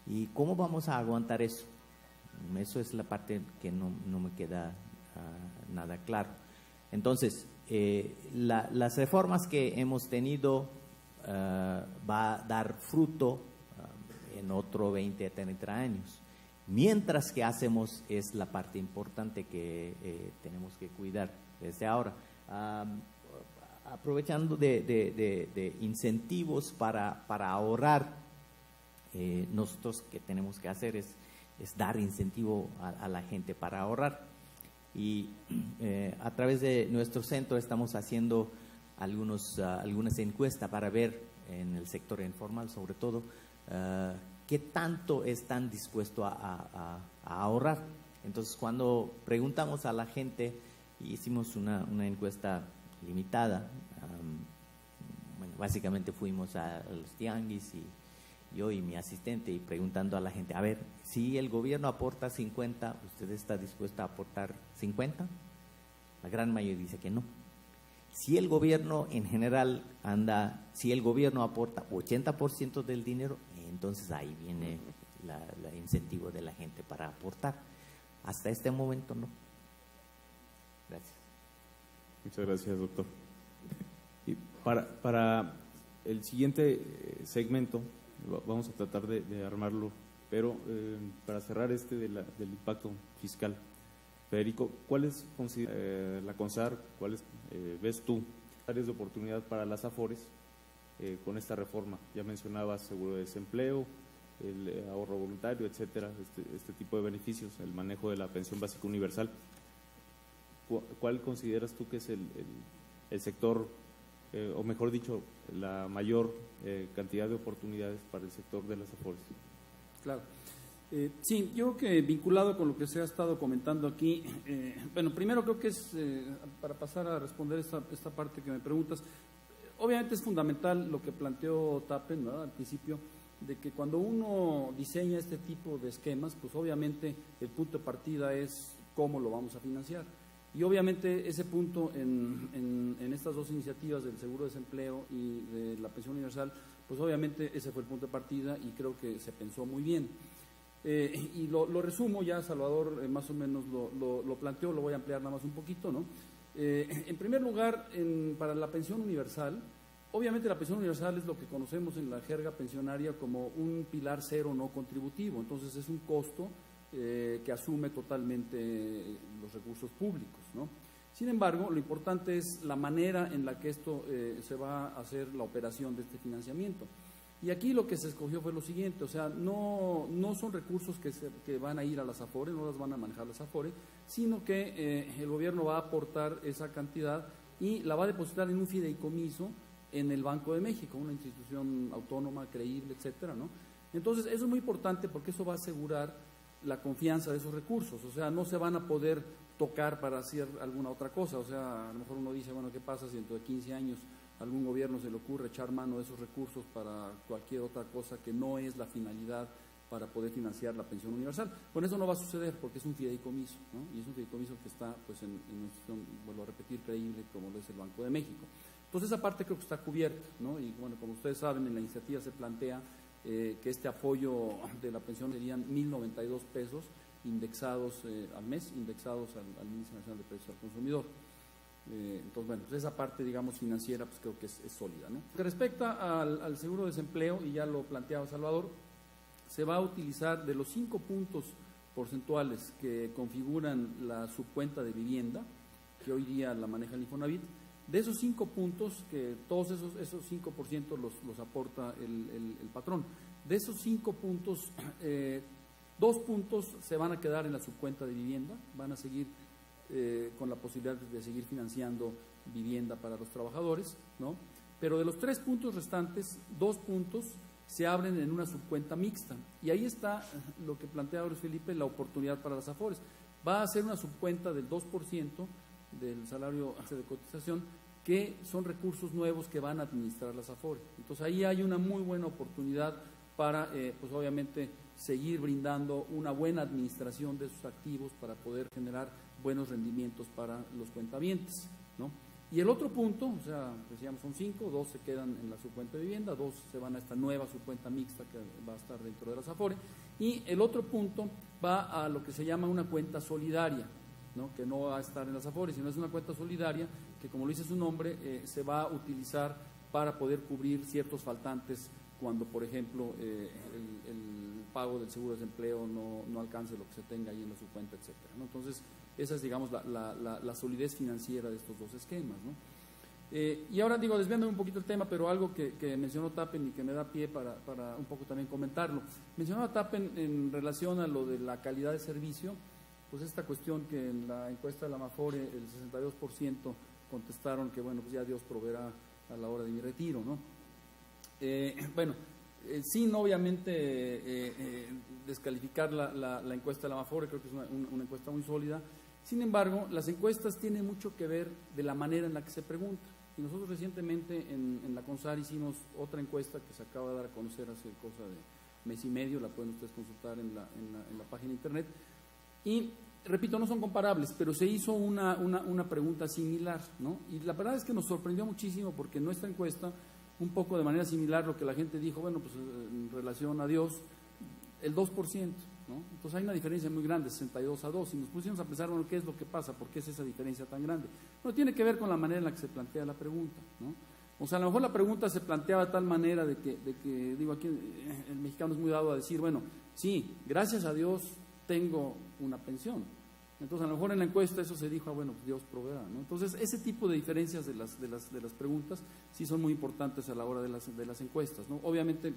¿Y cómo vamos a aguantar eso? Eso es la parte que no me queda nada claro. Entonces, las reformas que hemos tenido va a dar fruto en otro 20 a 30 años. Mientras que hacemos es la parte importante que tenemos que cuidar desde ahora. Aprovechando de incentivos para ahorrar, nosotros que tenemos que hacer es dar incentivo a la gente para ahorrar. Y a través de nuestro centro estamos haciendo algunas encuestas para ver en el sector informal, sobre todo, qué tanto están dispuestos a ahorrar. Entonces, cuando preguntamos a la gente, y hicimos una encuesta limitada, bueno, básicamente fuimos a los tianguis, y yo y mi asistente, y preguntando a la gente, a ver, si el gobierno aporta 50, ¿usted está dispuesto a aportar 50? La gran mayoría dice que no. Si el gobierno en general si el gobierno aporta 80% del dinero, entonces ahí viene el incentivo de la gente para aportar. Hasta este momento no. Gracias. Muchas gracias, doctor. Y para el siguiente segmento, vamos a tratar de armarlo, pero para cerrar del impacto fiscal, Federico, ¿cuáles la CONSAR, cuáles ves tú áreas de oportunidad para las AFORES con esta reforma? Ya mencionabas seguro de desempleo, el ahorro voluntario, etcétera, este tipo de beneficios, el manejo de la pensión básica universal. ¿Cuál consideras tú que es el sector, o mejor dicho, la mayor cantidad de oportunidades para el sector de las AFORES? Claro. Sí, yo creo que vinculado con lo que se ha estado comentando aquí, bueno, primero creo que es, para pasar a responder esta parte que me preguntas, obviamente es fundamental lo que planteó Tappen, ¿no?, al principio, de que cuando uno diseña este tipo de esquemas, pues obviamente el punto de partida es cómo lo vamos a financiar. Y obviamente ese punto en estas dos iniciativas del seguro de desempleo y de la pensión universal, pues obviamente ese fue el punto de partida y creo que se pensó muy bien. Y lo resumo, ya Salvador más o menos lo planteó, lo voy a ampliar nada más un poquito, ¿no? En primer lugar, para la pensión universal, obviamente la pensión universal es lo que conocemos en la jerga pensionaria como un pilar cero no contributivo, entonces es un costo que asume totalmente los recursos públicos, ¿no? Sin embargo, lo importante es la manera en la que esto se va a hacer la operación de este financiamiento. Y aquí lo que se escogió fue lo siguiente, o sea, no son recursos que van a ir a las AFORES, no las van a manejar las AFORES, sino que el gobierno va a aportar esa cantidad y la va a depositar en un fideicomiso en el Banco de México, una institución autónoma, creíble, etcétera, ¿no? Entonces, eso es muy importante porque eso va a asegurar la confianza de esos recursos, o sea, no se van a poder tocar para hacer alguna otra cosa, o sea, a lo mejor uno dice, bueno, ¿qué pasa si dentro de 15 años algún gobierno se le ocurre echar mano de esos recursos para cualquier otra cosa que no es la finalidad para poder financiar la pensión universal? Bueno, eso no va a suceder porque es un fideicomiso, ¿no? Y es un fideicomiso que está pues en una institución, vuelvo a repetir, creíble como lo es el Banco de México. Entonces esa parte creo que está cubierta, ¿no? Y bueno, como ustedes saben, en la iniciativa se plantea que este apoyo de la pensión serían 1.092 pesos indexados al mes, indexados al Índice Nacional de Precios al Consumidor. Entonces, bueno, pues esa parte, digamos, financiera, pues creo que es sólida, ¿no? Que respecta al seguro de desempleo, y ya lo planteaba Salvador, se va a utilizar de los 5 puntos porcentuales que configuran la subcuenta de vivienda, que hoy día la maneja el Infonavit, De esos 5 puntos, que todos esos 5% los aporta el patrón, de esos 5 puntos, 2 puntos se van a quedar en la subcuenta de vivienda, van a seguir con la posibilidad de seguir financiando vivienda para los trabajadores, ¿no? Pero de los 3 puntos restantes, 2 puntos se abren en una subcuenta mixta. Y ahí está lo que plantea Luis Felipe, la oportunidad para las AFORES. Va a ser una subcuenta del 2% del salario de cotización, que son recursos nuevos que van a administrar las AFORES. Entonces ahí hay una muy buena oportunidad para, pues obviamente, seguir brindando una buena administración de sus activos para poder generar buenos rendimientos para los cuentavientes, ¿no? Y el otro punto, o sea, decíamos son 5, 2 se quedan en la subcuenta de vivienda, 2 se van a esta nueva subcuenta mixta que va a estar dentro de las AFORES, y el otro punto va a lo que se llama una cuenta solidaria, ¿no? Que no va a estar en las AFORES, sino es una cuenta solidaria que, como lo dice su nombre, se va a utilizar para poder cubrir ciertos faltantes cuando, por ejemplo, el pago del seguro de desempleo no alcance lo que se tenga ahí en la subcuenta, etcétera, ¿no? Entonces, esa es, digamos, la solidez financiera de estos dos esquemas, ¿no? Y ahora, digo, desviándome un poquito el tema, pero algo que mencionó Tappen y que me da pie para un poco también comentarlo. Mencionaba Tappen en relación a lo de la calidad de servicio, pues esta cuestión que en la encuesta de la Amafore el 62% contestaron que, bueno, pues ya Dios proveerá a la hora de mi retiro, ¿no? Sin obviamente descalificar la encuesta de la Amafore, creo que es una encuesta muy sólida. Sin embargo, las encuestas tienen mucho que ver de la manera en la que se pregunta. Y nosotros recientemente en la CONSAR hicimos otra encuesta que se acaba de dar a conocer hace cosa de mes y medio, la pueden ustedes consultar en la página de internet. Y repito, no son comparables, pero se hizo una pregunta similar, ¿no? Y la verdad es que nos sorprendió muchísimo porque en nuestra encuesta, un poco de manera similar, lo que la gente dijo, bueno, pues en relación a Dios, el 2%, ¿no? Entonces hay una diferencia muy grande, 62-2, y nos pusimos a pensar, bueno, ¿qué es lo que pasa? ¿Por qué es esa diferencia tan grande? Bueno, tiene que ver con la manera en la que se plantea la pregunta, ¿no? O sea, a lo mejor la pregunta se planteaba de tal manera de que digo, aquí el mexicano es muy dado a decir, bueno, sí, gracias a Dios tengo una pensión. Entonces, a lo mejor en la encuesta eso se dijo, bueno, pues Dios proveerá, ¿no? Entonces, ese tipo de diferencias de las preguntas sí son muy importantes a la hora de las encuestas, ¿no? Obviamente,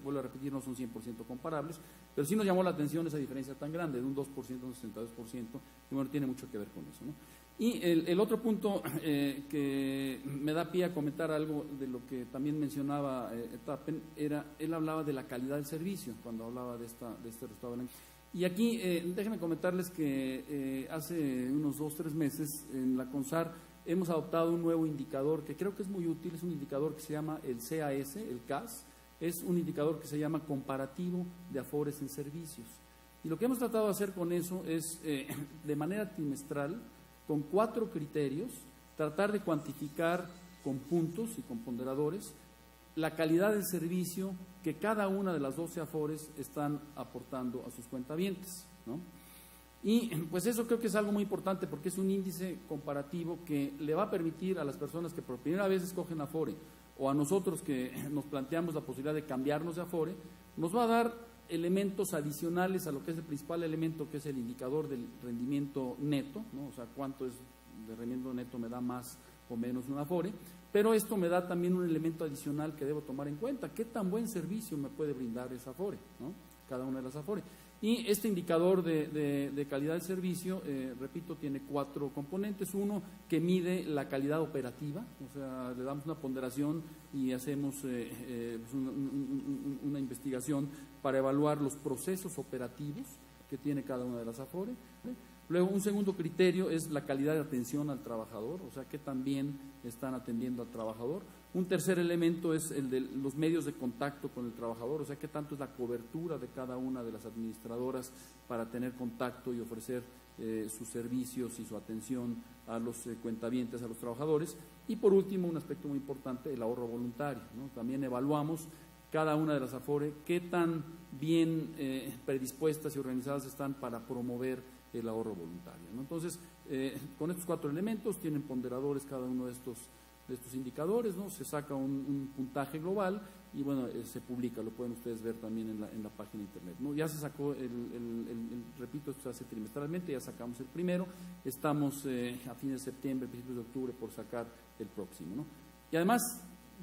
vuelvo a repetir, no son 100% comparables, pero sí nos llamó la atención esa diferencia tan grande, de un 2% a un 62%, y bueno, tiene mucho que ver con eso, ¿no? Y el otro punto que me da pie a comentar algo de lo que también mencionaba Tappen, él hablaba de la calidad del servicio, cuando hablaba de este restaurante. Y aquí déjenme comentarles que hace unos 2 o 3 meses en la CONSAR hemos adoptado un nuevo indicador que creo que es muy útil, es un indicador que se llama el CAS, el CAS, es un indicador que se llama comparativo de afores en servicios. Y lo que hemos tratado de hacer con eso es, de manera trimestral, con 4 criterios, tratar de cuantificar con puntos y con ponderadores la calidad del servicio que cada una de las 12 afores están aportando a sus cuentavientes, ¿no? Y pues eso creo que es algo muy importante porque es un índice comparativo que le va a permitir a las personas que por primera vez escogen afore o a nosotros que nos planteamos la posibilidad de cambiarnos de afore, nos va a dar elementos adicionales a lo que es el principal elemento, que es el indicador del rendimiento neto, ¿no? O sea, cuánto es de rendimiento neto me da más o menos un afore, pero esto me da también un elemento adicional que debo tomar en cuenta, qué tan buen servicio me puede brindar esa afore, ¿no? Cada una de las afore. Y este indicador de calidad del servicio, repito, tiene 4 componentes. Uno, que mide la calidad operativa, o sea, le damos una ponderación y hacemos una investigación para evaluar los procesos operativos que tiene cada una de las afore. Luego, un segundo criterio es la calidad de atención al trabajador, o sea, qué tan bien están atendiendo al trabajador. Un tercer elemento es el de los medios de contacto con el trabajador, o sea, qué tanto es la cobertura de cada una de las administradoras para tener contacto y ofrecer sus servicios y su atención a los cuentavientes, a los trabajadores. Y por último, un aspecto muy importante, el ahorro voluntario, ¿no? También evaluamos cada una de las afore, qué tan bien predispuestas y organizadas están para promover el ahorro voluntario, ¿no? Entonces, con estos 4 elementos, tienen ponderadores cada uno de estos indicadores, ¿no? Se saca un puntaje global y bueno, se publica, lo pueden ustedes ver también en la página de internet, ¿no? Ya se sacó repito, esto se hace trimestralmente, ya sacamos el primero, estamos a fines de septiembre, principios de octubre por sacar el próximo, ¿no? Y además,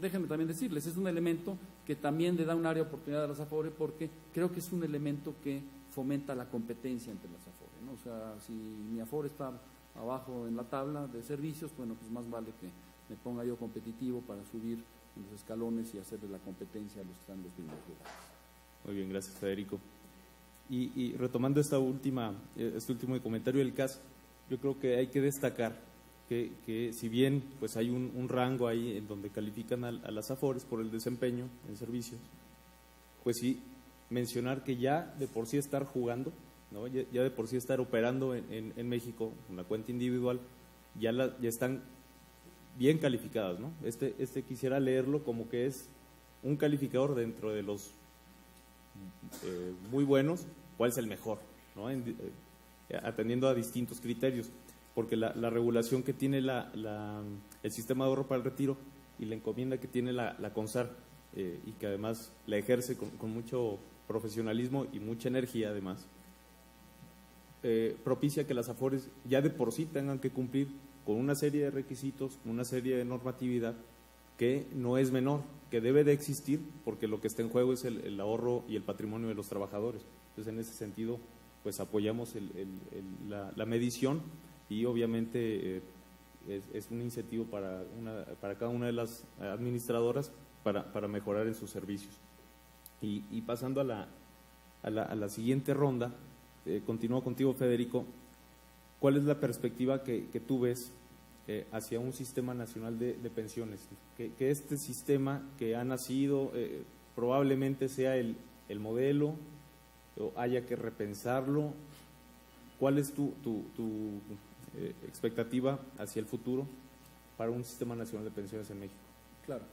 déjenme también decirles, es un elemento que también le da un área de oportunidad a las AFORE, porque creo que es un elemento que fomenta la competencia entre las AFORE, ¿no? O sea, si mi AFORE está abajo en la tabla de servicios, bueno, pues más vale que me ponga yo competitivo para subir en los escalones y hacerle la competencia a los que están en los primeros lugares. Muy bien, gracias, Federico. Y retomando este último comentario del CAS, yo creo que hay que destacar que si bien pues hay un rango ahí en donde califican a las AFORES por el desempeño en servicios, pues sí mencionar que ya de por sí estar jugando, ¿no? Ya de por sí estar operando en México una cuenta individual, ya están bien calificadas, ¿no? Quisiera leerlo como que es un calificador dentro de los muy buenos, cuál es el mejor, ¿no? Atendiendo a distintos criterios, porque la regulación que tiene el sistema de ahorro para el retiro y la encomienda que tiene la CONSAR, y que además la ejerce con mucho profesionalismo y mucha energía además, propicia que las AFORES ya de por sí tengan que cumplir con una serie de requisitos, una serie de normatividad que no es menor, que debe de existir, porque lo que está en juego es el ahorro y el patrimonio de los trabajadores. Entonces, en ese sentido, pues apoyamos la medición y obviamente es un incentivo para cada una de las administradoras para mejorar en sus servicios. Y pasando a la siguiente ronda, continúo contigo, Federico. ¿Cuál es la perspectiva que tú ves hacia un sistema nacional de pensiones? Que este sistema que ha nacido probablemente sea el modelo, o haya que repensarlo. ¿Cuál es tu expectativa hacia el futuro para un sistema nacional de pensiones en México? Claro.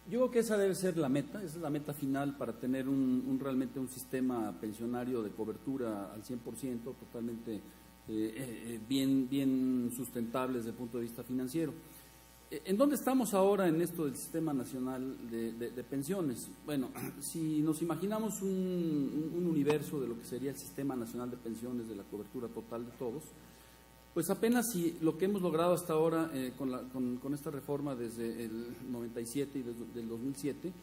Yo creo que esa debe ser la meta, esa es la meta final para tener realmente un sistema pensionario de cobertura al 100%, totalmente bien sustentable desde el punto de vista financiero. ¿En dónde estamos ahora en esto del Sistema Nacional de Pensiones? Bueno, si nos imaginamos un universo de lo que sería el Sistema Nacional de Pensiones, de la cobertura total de todos, pues apenas si lo que hemos logrado hasta ahora con esta reforma desde el 97 y desde el 2007,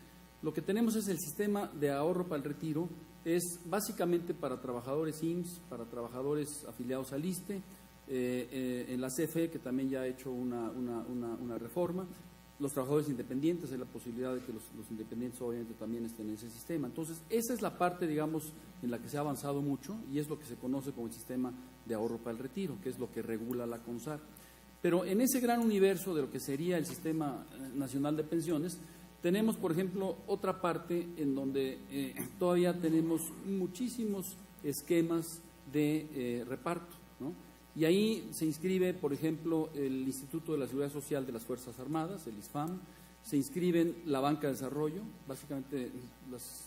lo que tenemos es el sistema de ahorro para el retiro, es básicamente para trabajadores IMSS, para trabajadores afiliados al ISSSTE, en la CFE, que también ya ha hecho una reforma, los trabajadores independientes, hay la posibilidad de que los independientes obviamente también estén en ese sistema. Entonces, esa es la parte, digamos, en la que se ha avanzado mucho y es lo que se conoce como el sistema de ahorro para el retiro, que es lo que regula la CONSAR. Pero en ese gran universo de lo que sería el Sistema Nacional de Pensiones, tenemos, por ejemplo, otra parte en donde todavía tenemos muchísimos esquemas de reparto, ¿no? Y ahí se inscribe, por ejemplo, el Instituto de la Seguridad Social de las Fuerzas Armadas, el ISFAM, se inscriben la Banca de Desarrollo, básicamente las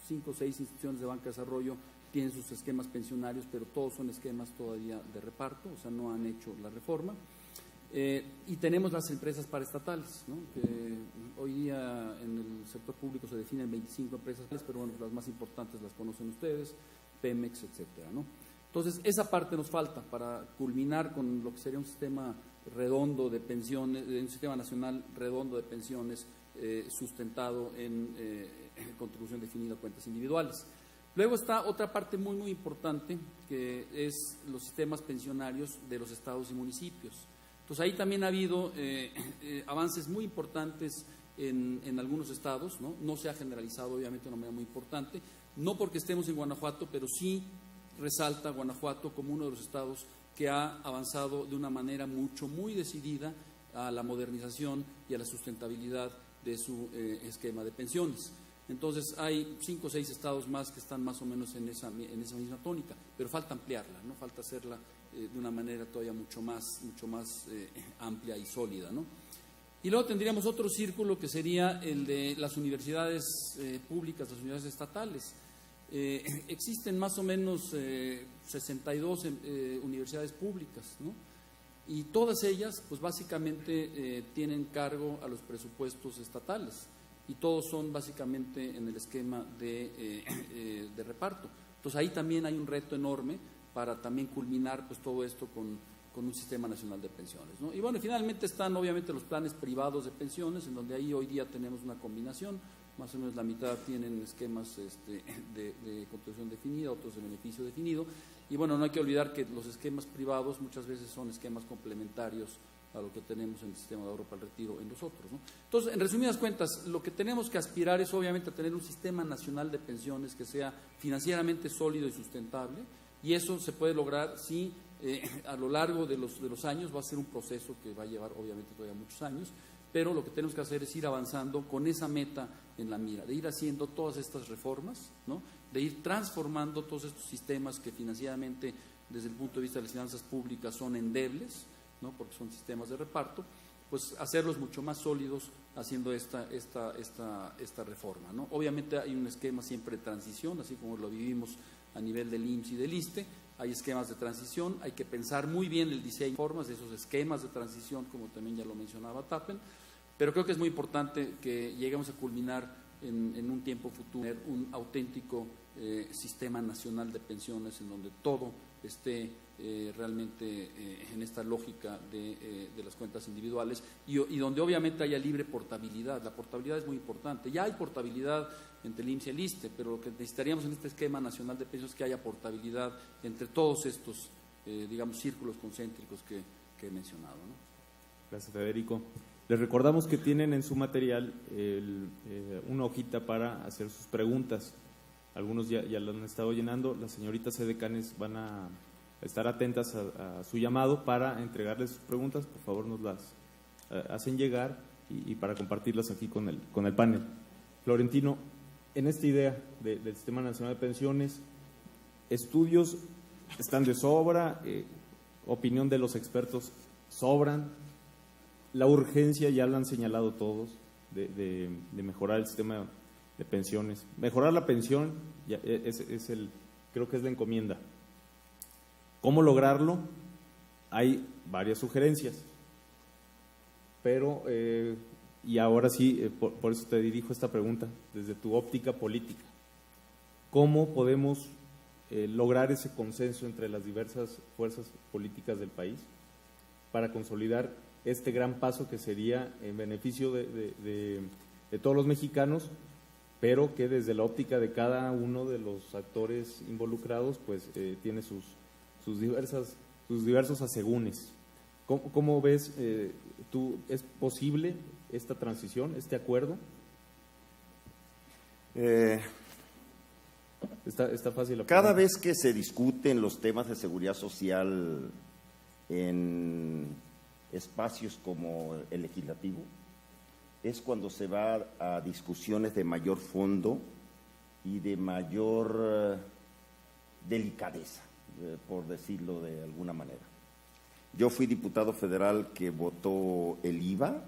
5 o 6 instituciones de Banca de Desarrollo tienen sus esquemas pensionarios, pero todos son esquemas todavía de reparto, o sea, no han hecho la reforma. Y tenemos las empresas paraestatales, ¿no? Que hoy día en el sector público se definen 25 empresas, pero bueno, las más importantes las conocen ustedes, Pemex, etcétera, ¿no? Entonces, esa parte nos falta para culminar con lo que sería un sistema redondo de pensiones, un sistema nacional redondo de pensiones sustentado en contribución definida a cuentas individuales. Luego está otra parte muy importante, que es los sistemas pensionarios de los estados y municipios. Entonces, ahí también ha habido avances muy importantes en algunos estados, ¿no? No se ha generalizado, obviamente, de una manera muy importante, no porque estemos en Guanajuato, pero sí resalta Guanajuato como uno de los estados que ha avanzado de una manera muy decidida a la modernización y a la sustentabilidad de su esquema de pensiones. Entonces, hay 5 o 6 estados más que están más o menos en esa misma tónica, pero falta ampliarla, ¿no? Falta hacerla de una manera todavía mucho más amplia y sólida, ¿no? Y luego tendríamos otro círculo que sería el de las universidades públicas, las universidades estatales. Existen más o menos 62 universidades públicas, ¿no? Y todas ellas, pues básicamente tienen cargo a los presupuestos estatales. y todos son básicamente en el esquema de reparto. Entonces ahí también hay un reto enorme para también culminar pues todo esto con un sistema nacional de pensiones, ¿no? Y bueno, finalmente están obviamente los planes privados de pensiones, en donde ahí hoy día tenemos una combinación, más o menos la mitad tienen esquemas de contribución definida, otros de beneficio definido, y bueno, no hay que olvidar que los esquemas privados muchas veces son esquemas complementarios a lo que tenemos en el sistema de ahorro para el retiro en los otros, ¿no? Entonces, en resumidas cuentas, lo que tenemos que aspirar es obviamente a tener un sistema nacional de pensiones que sea financieramente sólido y sustentable, y eso se puede lograr si a lo largo de los años va a ser un proceso que va a llevar obviamente todavía muchos años, pero lo que tenemos que hacer es ir avanzando con esa meta en la mira, de ir haciendo todas estas reformas, ¿no? De ir transformando todos estos sistemas que financieramente desde el punto de vista de las finanzas públicas son endebles, ¿no? Porque son sistemas de reparto, pues hacerlos mucho más sólidos haciendo esta reforma, ¿no? Obviamente hay un esquema siempre de transición, así como lo vivimos a nivel del IMSS y del ISSSTE, hay esquemas de transición, hay que pensar muy bien el diseño de formas de esos esquemas de transición, como también ya lo mencionaba Tappen, pero creo que es muy importante que lleguemos a culminar en un tiempo futuro un auténtico sistema nacional de pensiones en donde todo esté realmente en esta lógica de las cuentas individuales y donde obviamente haya libre portabilidad. La portabilidad es muy importante. Ya hay portabilidad entre el IMSS y el ISSSTE, pero lo que necesitaríamos en este esquema nacional de pensiones es que haya portabilidad entre todos estos, digamos, círculos concéntricos que he mencionado, ¿no? Gracias, Federico. Les recordamos que tienen en su material una hojita para hacer sus preguntas. Algunos ya lo han estado llenando. Las señoritas edecanes van a estar atentas a su llamado para entregarles sus preguntas. Por favor, nos las hacen llegar y para compartirlas aquí con el panel. Florentino, en esta idea del Sistema Nacional de Pensiones, estudios están de sobra, opinión de los expertos sobran, la urgencia ya la han señalado todos de mejorar el sistema de pensiones. Mejorar la pensión ya creo que es la encomienda. ¿Cómo lograrlo? Hay varias sugerencias, pero y ahora sí, por eso te dirijo esta pregunta, desde tu óptica política. ¿Cómo podemos lograr ese consenso entre las diversas fuerzas políticas del país para consolidar este gran paso que sería en beneficio de todos los mexicanos, pero que desde la óptica de cada uno de los actores involucrados, pues tiene sus diversos asegúnes? ¿Cómo ves tú? ¿Es posible esta transición, este acuerdo? Está fácil. Cada vez que se discuten los temas de seguridad social en espacios como el legislativo, es cuando se va a discusiones de mayor fondo y de mayor delicadeza, por decirlo de alguna manera. Yo fui diputado federal que votó el IVA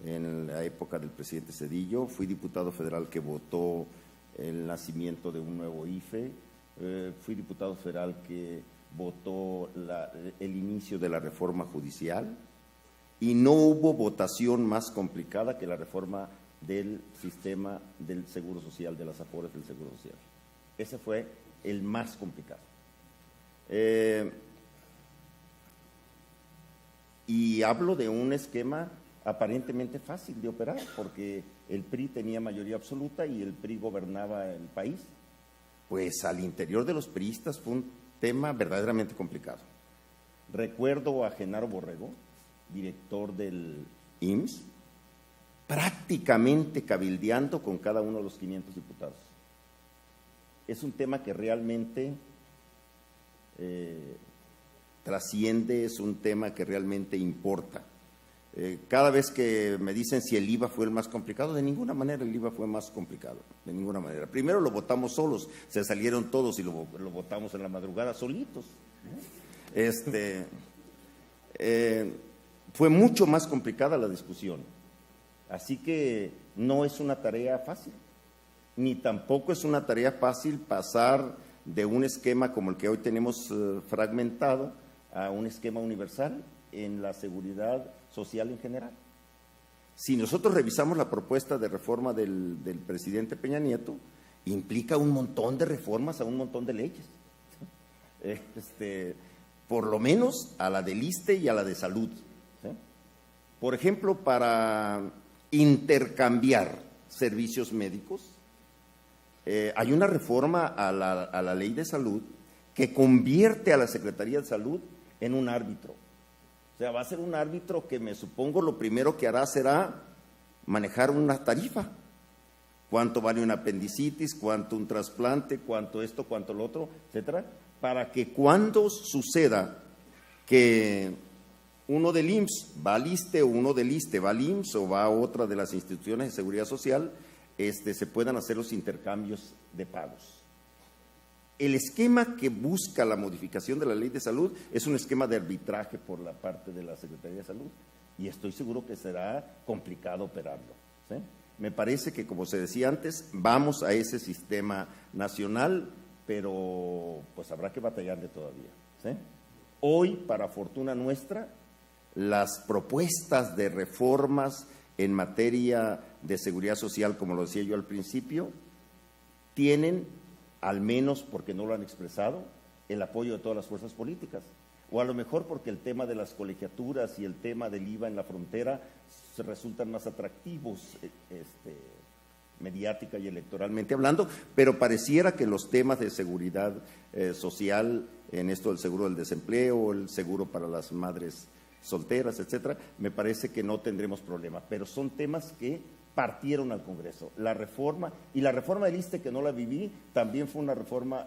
en la época del presidente Zedillo, fui diputado federal que votó el nacimiento de un nuevo IFE, fui diputado federal que votó el inicio de la reforma judicial, y no hubo votación más complicada que la reforma del sistema del Seguro Social, de las afores del Seguro Social. Ese fue el más complicado. Y hablo de un esquema aparentemente fácil de operar, porque el PRI tenía mayoría absoluta y el PRI gobernaba el país. Pues al interior de los priistas fue un tema verdaderamente complicado. Recuerdo a Genaro Borrego, director del IMSS, prácticamente cabildeando con cada uno de los 500 diputados. Es un tema que realmente trasciende, es un tema que realmente importa. Cada vez que me dicen si el IVA fue el más complicado, de ninguna manera el IVA fue más complicado, de ninguna manera. Primero lo votamos solos, se salieron todos y lo votamos en la madrugada solitos. Fue mucho más complicada la discusión, así que no es una tarea fácil, ni tampoco es una tarea fácil pasar de un esquema como el que hoy tenemos fragmentado a un esquema universal en la seguridad social en general. Si nosotros revisamos la propuesta de reforma del presidente Peña Nieto, implica un montón de reformas a un montón de leyes. Por lo menos a la del ISSSTE y a la de salud. ¿Sí? Por ejemplo, para intercambiar servicios médicos, hay una reforma a la ley de salud que convierte a la Secretaría de Salud en un árbitro. O sea, va a ser un árbitro que me supongo lo primero que hará será manejar una tarifa. Cuánto vale una apendicitis, cuánto un trasplante, cuánto esto, cuánto lo otro, etcétera, para que cuando suceda que uno del IMSS va al ISSSTE o uno del ISSSTE va al IMSS o va a otra de las instituciones de seguridad social, se puedan hacer los intercambios de pagos. El esquema que busca la modificación de la ley de salud es un esquema de arbitraje por la parte de la Secretaría de Salud y estoy seguro que será complicado operarlo. ¿Sí? Me parece que, como se decía antes, vamos a ese sistema nacional, pero pues habrá que batallarle todavía. ¿Sí? Hoy, para fortuna nuestra, las propuestas de reformas en materia de seguridad social, como lo decía yo al principio, tienen, al menos porque no lo han expresado, el apoyo de todas las fuerzas políticas. O a lo mejor porque el tema de las colegiaturas y el tema del IVA en la frontera se resultan más atractivos mediática y electoralmente hablando, pero pareciera que los temas de seguridad social, en esto del seguro del desempleo, el seguro para las madres solteras, etcétera, me parece que no tendremos problema, pero son temas que partieron al Congreso. La reforma, y la reforma del ISSSTE, que no la viví, también fue una reforma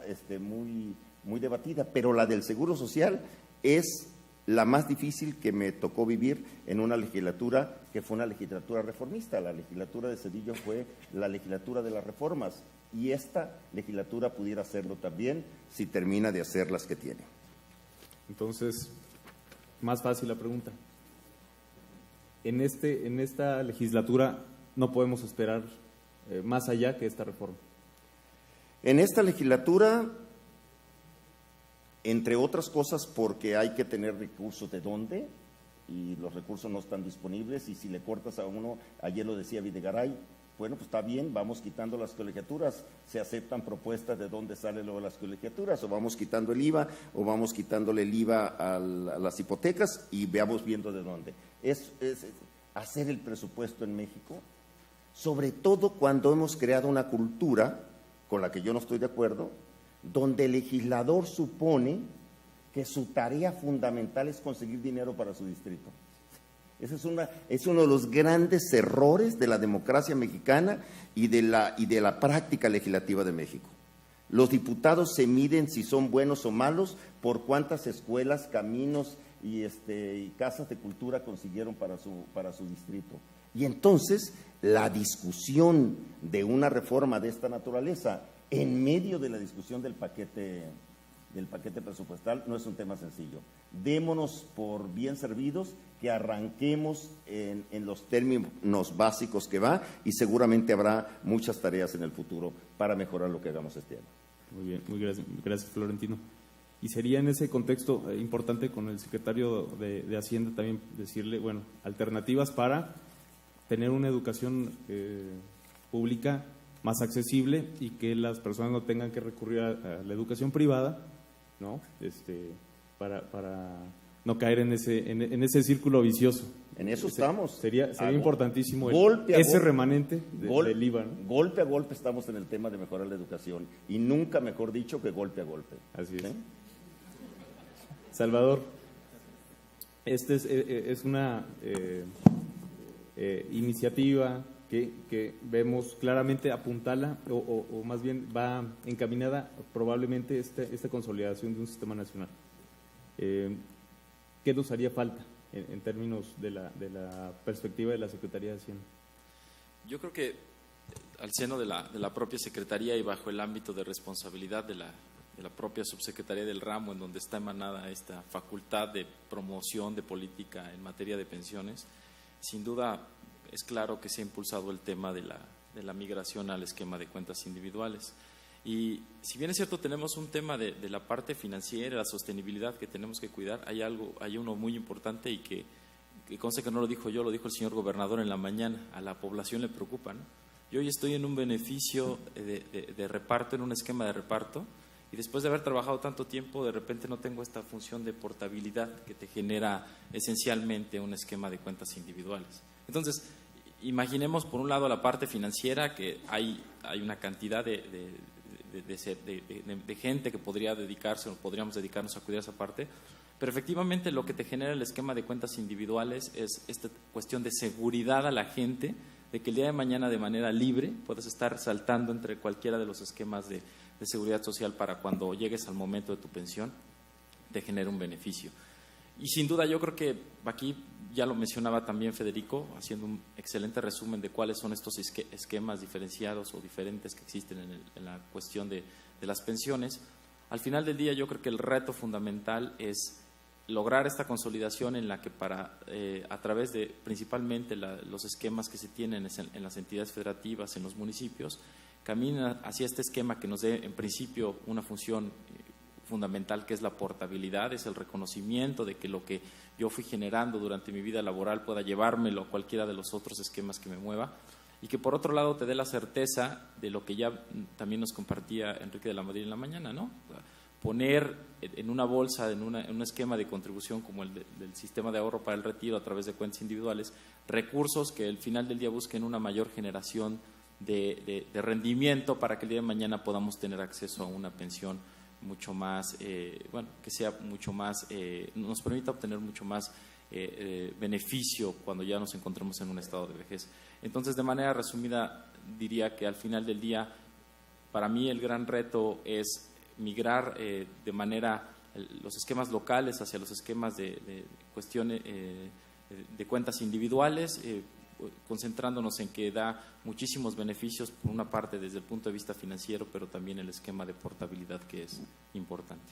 muy debatida, pero la del Seguro Social es la más difícil que me tocó vivir en una legislatura que fue una legislatura reformista. La legislatura de Cedillo fue la legislatura de las reformas y esta legislatura pudiera hacerlo también si termina de hacer las que tiene. Entonces, más fácil la pregunta. En esta legislatura no podemos esperar más allá que esta reforma. En esta legislatura, entre otras cosas, porque hay que tener recursos de dónde, y los recursos no están disponibles, y si le cortas a uno, ayer lo decía Videgaray, bueno, pues está bien, vamos quitando las colegiaturas, se aceptan propuestas de dónde sale luego las colegiaturas, o vamos quitando el IVA, o vamos quitándole el IVA a las hipotecas, y veamos viendo de dónde. Es hacer el presupuesto en México, sobre todo cuando hemos creado una cultura, con la que yo no estoy de acuerdo, donde el legislador supone que su tarea fundamental es conseguir dinero para su distrito. Ese es uno de los grandes errores de la democracia mexicana y de la práctica legislativa de México. Los diputados se miden si son buenos o malos por cuántas escuelas, caminos y casas de cultura consiguieron para su distrito. Y entonces la discusión de una reforma de esta naturaleza en medio de la discusión del paquete presupuestal no es un tema sencillo. Démonos por bien servidos, que arranquemos en los términos básicos que va, y seguramente habrá muchas tareas en el futuro para mejorar lo que hagamos este año. Muy bien, muy gracias Florentino. Y sería en ese contexto importante con el secretario de Hacienda también decirle, bueno, alternativas para tener una educación pública más accesible y que las personas no tengan que recurrir a la educación privada, ¿no? Para no caer en ese círculo vicioso. En eso estamos. Sería importantísimo ese remanente del IVA, ¿no? Golpe a golpe estamos en el tema de mejorar la educación y nunca mejor dicho que golpe a golpe. Así es. ¿Sí? Salvador, es una iniciativa que vemos claramente apuntala o más bien va encaminada probablemente esta consolidación de un sistema nacional. ¿Qué nos haría falta en términos de la perspectiva de la Secretaría de Hacienda? Yo creo que al seno de la propia Secretaría y bajo el ámbito de responsabilidad de la propia Subsecretaría del ramo, en donde está emanada esta facultad de promoción de política en materia de pensiones, sin duda es claro que se ha impulsado el tema de la migración al esquema de cuentas individuales. Y si bien es cierto, tenemos un tema de la parte financiera, la sostenibilidad que tenemos que cuidar, hay uno muy importante y que que conste que no lo dijo yo, lo dijo el señor gobernador en la mañana, a la población le preocupa, ¿no? Yo hoy estoy en un beneficio de reparto, en un esquema de reparto, y después de haber trabajado tanto tiempo, de repente no tengo esta función de portabilidad que te genera esencialmente un esquema de cuentas individuales. Entonces, imaginemos por un lado la parte financiera, que hay una cantidad de gente que podría dedicarse o podríamos dedicarnos a cuidar esa parte, pero efectivamente lo que te genera el esquema de cuentas individuales es esta cuestión de seguridad a la gente, de que el día de mañana de manera libre puedas estar saltando entre cualquiera de los esquemas de seguridad social para cuando llegues al momento de tu pensión te genere un beneficio. Y sin duda yo creo que aquí ya lo mencionaba también Federico, haciendo un excelente resumen de cuáles son estos esquemas diferenciados o diferentes que existen en la cuestión de las pensiones. Al final del día yo creo que el reto fundamental es lograr esta consolidación en la que a través de principalmente los esquemas que se tienen en las entidades federativas, en los municipios, camina hacia este esquema que nos dé en principio una función fundamental, que es la portabilidad, es el reconocimiento de que lo que yo fui generando durante mi vida laboral pueda llevármelo a cualquiera de los otros esquemas que me mueva, y que por otro lado te dé la certeza de lo que ya también nos compartía Enrique de la Madrid en la mañana, ¿no? Poner en una bolsa, en un esquema de contribución como el del sistema de ahorro para el retiro a través de cuentas individuales, recursos que al final del día busquen una mayor generación de rendimiento para que el día de mañana podamos tener acceso a una pensión mucho más, que sea mucho más, nos permita obtener mucho más beneficio cuando ya nos encontremos en un estado de vejez. Entonces, de manera resumida, diría que al final del día, para mí el gran reto es migrar de manera los esquemas locales hacia los esquemas de cuestiones de cuentas individuales, concentrándonos en que da muchísimos beneficios, por una parte desde el punto de vista financiero, pero también el esquema de portabilidad, que es importante.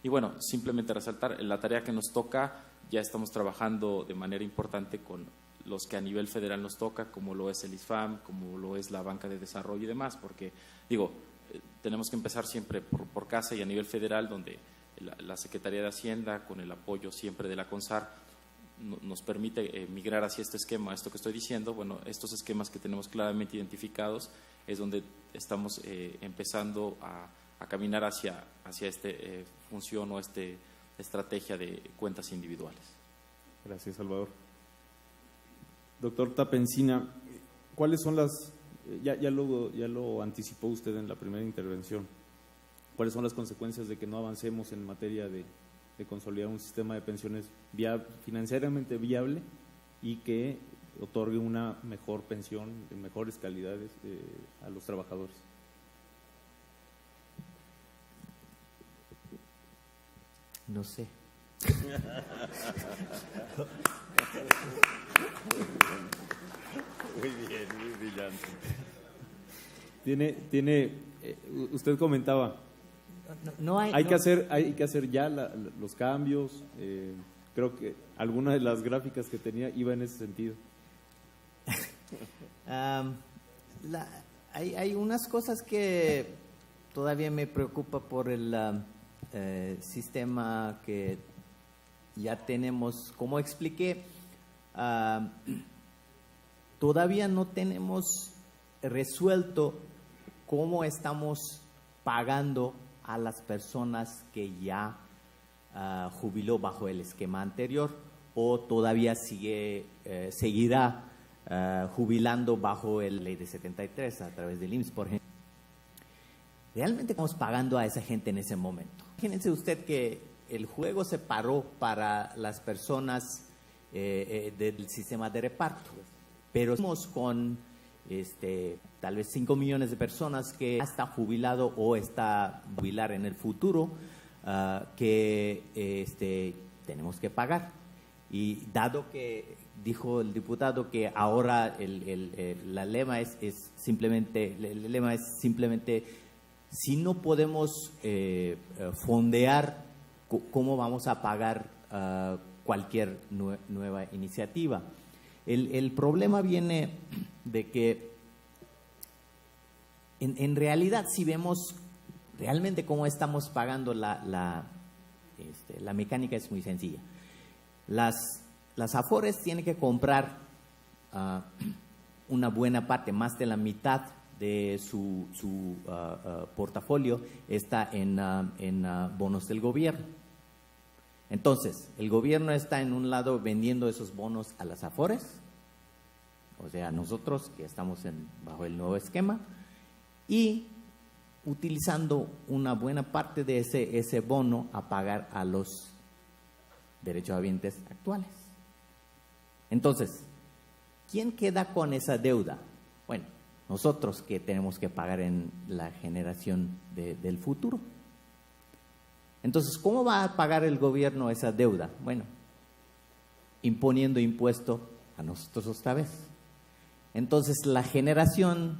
Y bueno, simplemente resaltar, la tarea que nos toca, ya estamos trabajando de manera importante con los que a nivel federal nos toca, como lo es el ISFAM, como lo es la Banca de Desarrollo y demás, porque tenemos que empezar siempre por casa, y a nivel federal, donde la Secretaría de Hacienda, con el apoyo siempre de la CONSAR, nos permite migrar hacia este esquema, esto que estoy diciendo. Bueno, estos esquemas que tenemos claramente identificados es donde estamos empezando a caminar hacia esta función o esta estrategia de cuentas individuales. Gracias, Salvador. Doctor Tapencina, ¿cuáles son las, ya lo anticipó usted en la primera intervención, cuáles son las consecuencias de que no avancemos en materia de consolidar un sistema de pensiones financieramente viable y que otorgue una mejor pensión, de mejores calidades a los trabajadores? No sé. Muy bien, muy brillante. Usted comentaba, hay que hacer ya los cambios. Creo que alguna de las gráficas que tenía iba en ese sentido. Hay unas cosas que todavía me preocupa por el sistema que ya tenemos. Como expliqué, todavía no tenemos resuelto cómo estamos pagando a las personas que ya jubiló bajo el esquema anterior, o todavía seguirá jubilando bajo la ley de 73 a través del IMSS, por ejemplo. Realmente estamos pagando a esa gente en ese momento. Imagínense usted que el juego se paró para las personas del sistema de reparto, pero estamos con tal vez 5 millones de personas que está jubilado o está jubilar en el futuro, que tenemos que pagar. Y dado que dijo el diputado que ahora el lema es simplemente si no podemos fondear, ¿cómo vamos a pagar cualquier nueva iniciativa? El problema viene de que en realidad, si vemos realmente cómo estamos pagando, la mecánica es muy sencilla. Las las Afores tienen que comprar una buena parte, más de la mitad de su portafolio está en bonos del gobierno. Entonces, el gobierno está en un lado vendiendo esos bonos a las Afores, o sea, nosotros que estamos bajo el nuevo esquema, y utilizando una buena parte de ese bono a pagar a los derechohabientes actuales. Entonces, ¿quién queda con esa deuda? Bueno, nosotros que tenemos que pagar en la generación del futuro. Entonces, ¿cómo va a pagar el gobierno esa deuda? Bueno, imponiendo impuesto a nosotros otra vez. Entonces, la generación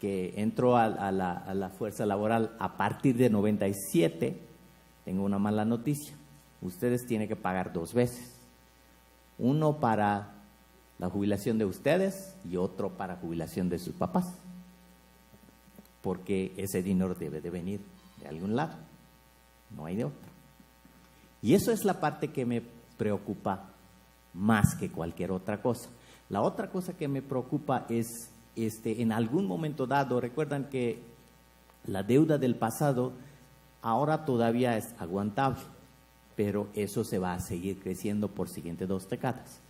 que entró a la fuerza laboral a partir de 97, tengo una mala noticia, ustedes tienen que pagar 2 veces. Uno para la jubilación de ustedes y otro para jubilación de sus papás, porque ese dinero debe de venir de algún lado, no hay de otro. Y eso es la parte que me preocupa más que cualquier otra cosa. La otra cosa que me preocupa es, en algún momento dado, recuerdan que la deuda del pasado ahora todavía es aguantable, pero eso se va a seguir creciendo por siguientes 2 décadas.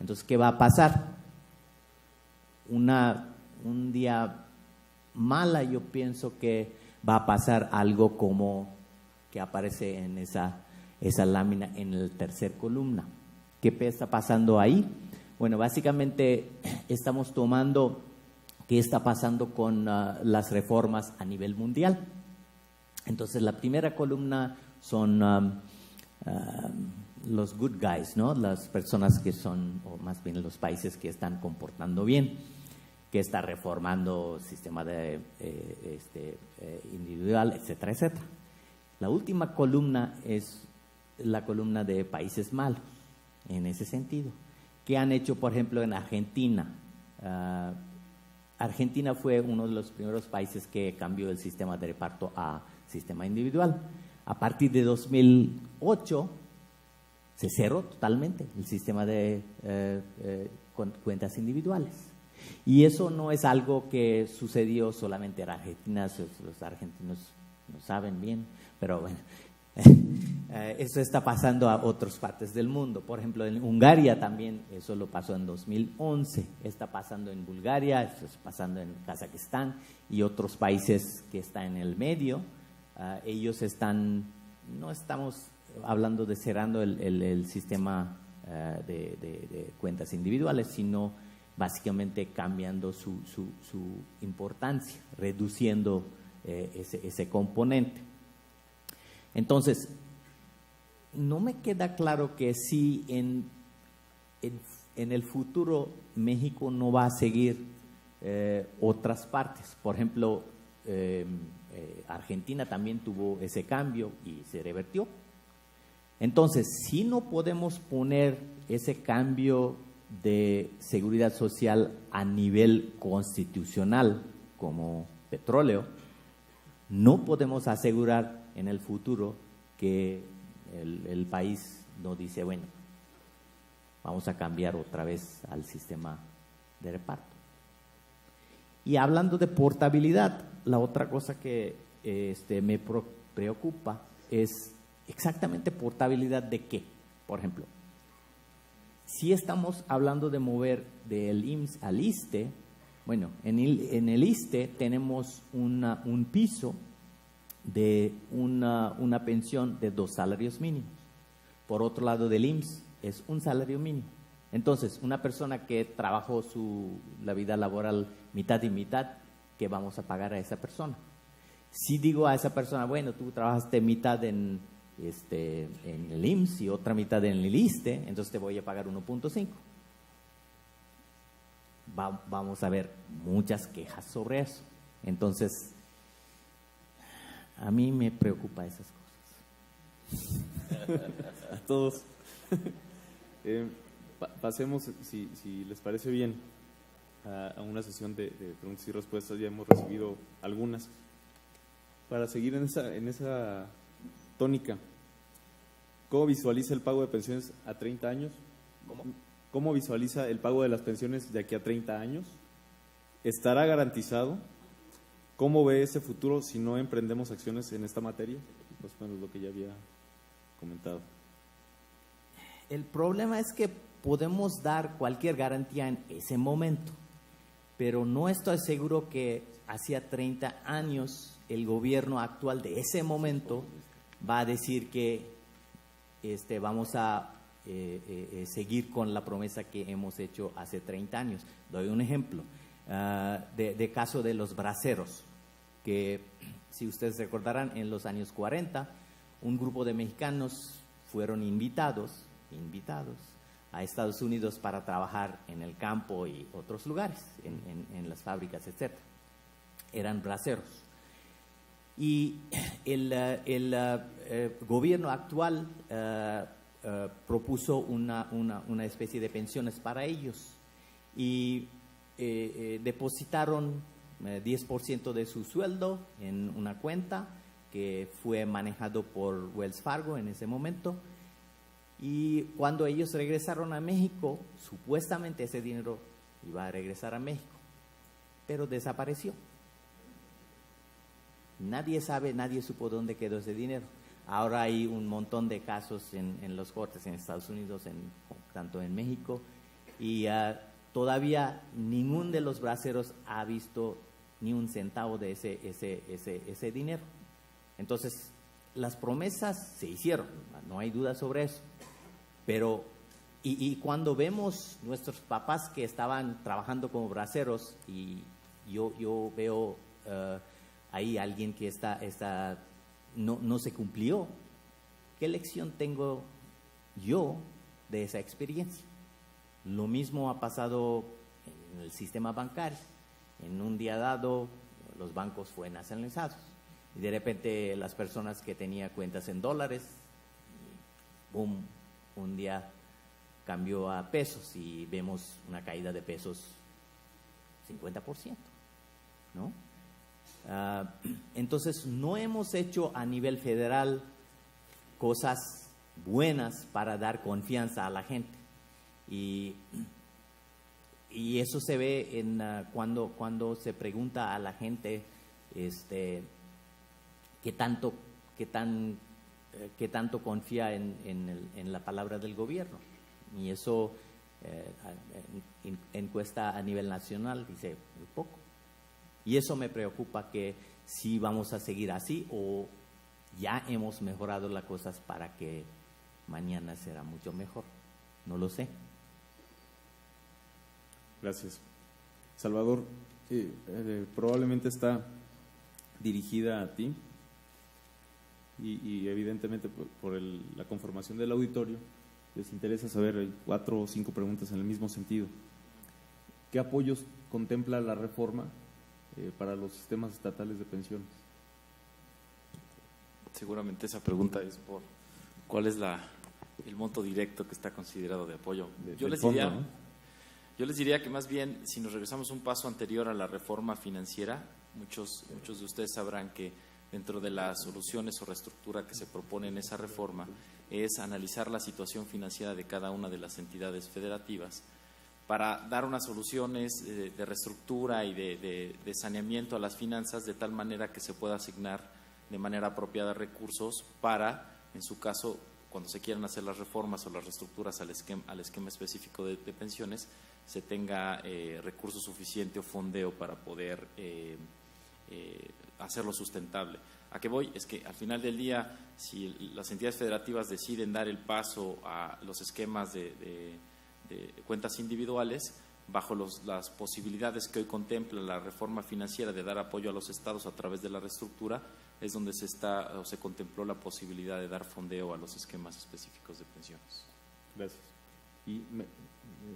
Entonces, ¿qué va a pasar? Un día mala, yo pienso que va a pasar algo como que aparece en esa lámina en la tercera columna. ¿Qué está pasando ahí? Bueno, básicamente estamos tomando qué está pasando con las reformas a nivel mundial. Entonces, la primera columna son los good guys, ¿no? Las personas que son, o más bien los países que están comportando bien, que está reformando el sistema individual, etcétera, etcétera. La última columna es la columna de países malos, en ese sentido. ¿Qué han hecho, por ejemplo, en Argentina? Argentina fue uno de los primeros países que cambió el sistema de reparto a sistema individual. A partir de 2008 se cerró totalmente el sistema de cuentas individuales. Y eso no es algo que sucedió solamente en Argentina, los argentinos no saben bien, pero bueno, eso está pasando a otras partes del mundo. Por ejemplo, en Hungría también eso lo pasó en 2011, está pasando en Bulgaria, eso está pasando en Kazajistán y otros países que están en el medio. Ellos no estamos hablando de cerrando el sistema de cuentas individuales, sino básicamente cambiando su importancia, reduciendo ese componente. Entonces, no me queda claro que si en el futuro México no va a seguir otras partes. Por ejemplo, Argentina también tuvo ese cambio y se revertió. Entonces, si no podemos poner ese cambio de seguridad social a nivel constitucional como petróleo, no podemos asegurar en el futuro que el país no dice, bueno, vamos a cambiar otra vez al sistema de reparto. Y hablando de portabilidad, la otra cosa que me preocupa es exactamente portabilidad de qué. Por ejemplo, si estamos hablando de mover del IMSS al ISSSTE, bueno, en el ISSSTE tenemos un piso de una pensión de 2 salarios mínimos. Por otro lado, del IMSS es 1 salario mínimo. Entonces, una persona que trabajó la vida laboral mitad y mitad, ¿qué vamos a pagar a esa persona? Si digo a esa persona, bueno, tú trabajaste mitad en el IMSS y otra mitad en el ISSSTE, entonces te voy a pagar 1.5. Vamos a ver muchas quejas sobre eso. Entonces, a mí me preocupa esas cosas. A todos. Pasemos, si les parece bien, a una sesión de preguntas y respuestas. Ya hemos recibido algunas. Para seguir en esa tónica, ¿cómo visualiza el pago de pensiones a 30 años? ¿Cómo visualiza el pago de las pensiones de aquí a 30 años? ¿Estará garantizado? ¿Cómo ve ese futuro si no emprendemos acciones en esta materia? Más o menos lo que ya había comentado. El problema es que podemos dar cualquier garantía en ese momento, pero no estoy seguro que hacía 30 años el gobierno actual de ese momento va a decir que vamos a seguir con la promesa que hemos hecho hace 30 años. Doy un ejemplo de caso de los braceros, que si ustedes recordarán, en los años 40, un grupo de mexicanos fueron invitados a Estados Unidos para trabajar en el campo y otros lugares, en las fábricas, etc. Eran braceros. Y el gobierno actual propuso una especie de pensiones para ellos y depositaron 10% de su sueldo en una cuenta que fue manejado por Wells Fargo en ese momento. Y cuando ellos regresaron a México, supuestamente ese dinero iba a regresar a México, pero desapareció. Nadie sabe, nadie supo dónde quedó ese dinero. Ahora hay un montón de casos en los cortes en Estados Unidos, tanto en México, y todavía ningún de los braceros ha visto ni un centavo de ese dinero. Entonces, las promesas se hicieron, no hay duda sobre eso. Pero, y cuando vemos nuestros papás que estaban trabajando como braceros, y yo veo ahí alguien que no se cumplió, ¿qué lección tengo yo de esa experiencia? Lo mismo ha pasado en el sistema bancario. En un día dado, los bancos fueron nacionalizados. Y de repente las personas que tenían cuentas en dólares, boom, un día cambió a pesos y vemos una caída de pesos 50%, ¿no? Entonces, no hemos hecho a nivel federal cosas buenas para dar confianza a la gente. Y eso se ve cuando se pregunta a la gente qué tanto confía en la palabra del gobierno. Y eso, encuesta a nivel nacional, dice muy poco. Y eso me preocupa, que si vamos a seguir así o ya hemos mejorado las cosas para que mañana será mucho mejor. No lo sé. Gracias. Salvador, probablemente está dirigida a ti y evidentemente por la conformación del auditorio les interesa saber 4 o 5 preguntas en el mismo sentido. ¿Qué apoyos contempla la reforma para los sistemas estatales de pensiones? Seguramente esa pregunta es por cuál es el monto directo que está considerado de apoyo. Yo les diría que más bien, si nos regresamos un paso anterior a la reforma financiera, muchos de ustedes sabrán que dentro de las soluciones o reestructura que se propone en esa reforma es analizar la situación financiera de cada una de las entidades federativas para dar unas soluciones de reestructura y de saneamiento a las finanzas, de tal manera que se pueda asignar de manera apropiada recursos para, en su caso, cuando se quieran hacer las reformas o las reestructuras al esquema específico de pensiones, se tenga recurso suficiente o fondeo para poder hacerlo sustentable. ¿A qué voy? Es que al final del día, si las entidades federativas deciden dar el paso a los esquemas de cuentas individuales, bajo las posibilidades que hoy contempla la reforma financiera de dar apoyo a los estados a través de la reestructura, es donde se contempló la posibilidad de dar fondeo a los esquemas específicos de pensiones. Gracias. Y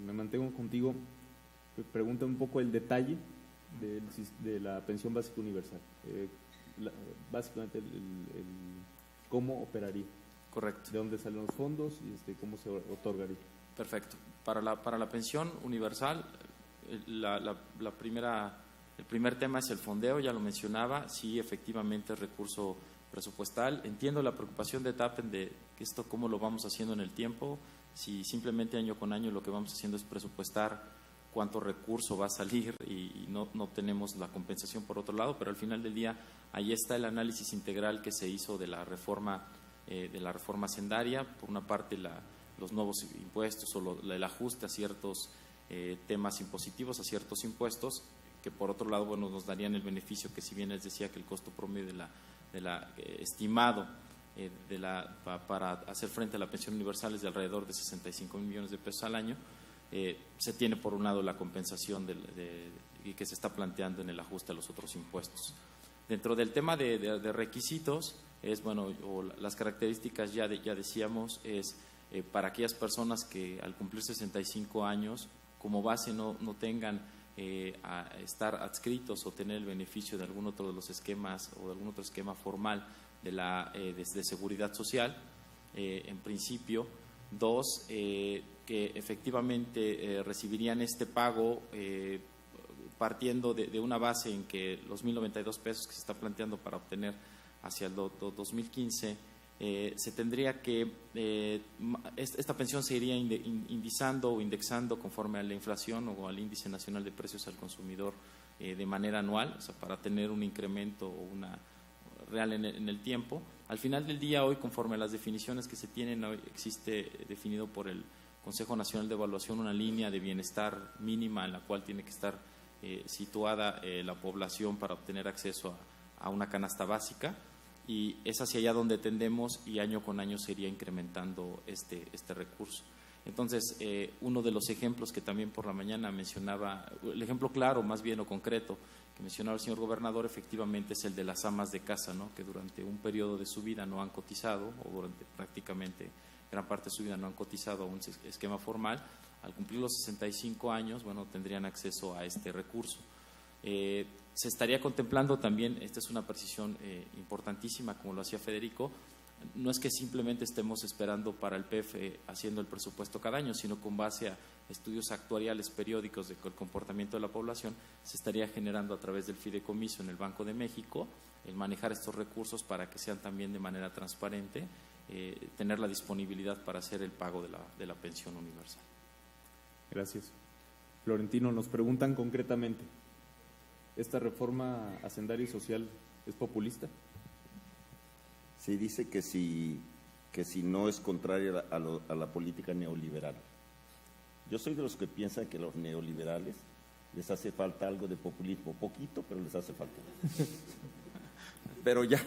me mantengo contigo. Pregunta un poco el detalle de la pensión básica universal. Básicamente, ¿cómo operaría? Correcto. ¿De dónde salen los fondos y cómo se otorgaría? Perfecto. Para la pensión universal, el primer tema es el fondeo, ya lo mencionaba. Sí, efectivamente, es recurso presupuestal. Entiendo la preocupación de Tappen de esto, cómo lo vamos haciendo en el tiempo. si simplemente año con año lo que vamos haciendo es presupuestar cuánto recurso va a salir y no tenemos la compensación por otro lado, pero al final del día ahí está el análisis integral que se hizo de la reforma hacendaria. Por una parte los nuevos impuestos o el ajuste a ciertos temas impositivos, a ciertos impuestos, que por otro lado nos darían el beneficio que, si bien les decía que el costo promedio estimado para hacer frente a la pensión universal es de alrededor de 65 mil millones de pesos al año, se tiene por un lado la compensación y que se está planteando en el ajuste a los otros impuestos. Dentro del tema de requisitos, o las características ya decíamos, es para aquellas personas que al cumplir 65 años, como base no tengan a estar adscritos o tener el beneficio de algún otro de los esquemas o de algún otro esquema formal de seguridad social, en principio. Dos, que efectivamente recibirían este pago partiendo de una base en que los 1.092 pesos que se está planteando para obtener hacia el 2015, se tendría que, esta pensión se iría indizando o indexando conforme a la inflación o al índice nacional de precios al consumidor de manera anual, o sea, para tener un incremento o una real en el tiempo. Al final del día, hoy, conforme a las definiciones que se tienen, hoy existe definido por el Consejo Nacional de Evaluación una línea de bienestar mínima en la cual tiene que estar situada la población para obtener acceso a una canasta básica, y es hacia allá donde tendemos, y año con año se iría incrementando este recurso. Entonces, uno de los ejemplos que también por la mañana mencionaba, el ejemplo claro más bien o concreto que mencionaba el señor gobernador, efectivamente es el de las amas de casa, ¿no?, que durante un periodo de su vida no han cotizado, o durante prácticamente gran parte de su vida no han cotizado a un esquema formal. Al cumplir los 65 años, tendrían acceso a este recurso. Se estaría contemplando también, esta es una precisión importantísima, como lo hacía Federico, no es que simplemente estemos esperando para el PEF haciendo el presupuesto cada año, sino con base a estudios actuariales periódicos del comportamiento de la población, se estaría generando a través del fideicomiso en el Banco de México el manejar estos recursos para que sean también de manera transparente, tener la disponibilidad para hacer el pago de la pensión universal. Gracias. Florentino, nos preguntan concretamente, ¿esta reforma hacendaria y social es populista? Sí, dice que si no es contraria a la política neoliberal. Yo soy de los que piensan que a los neoliberales les hace falta algo de populismo, poquito, pero les hace falta. Pero ya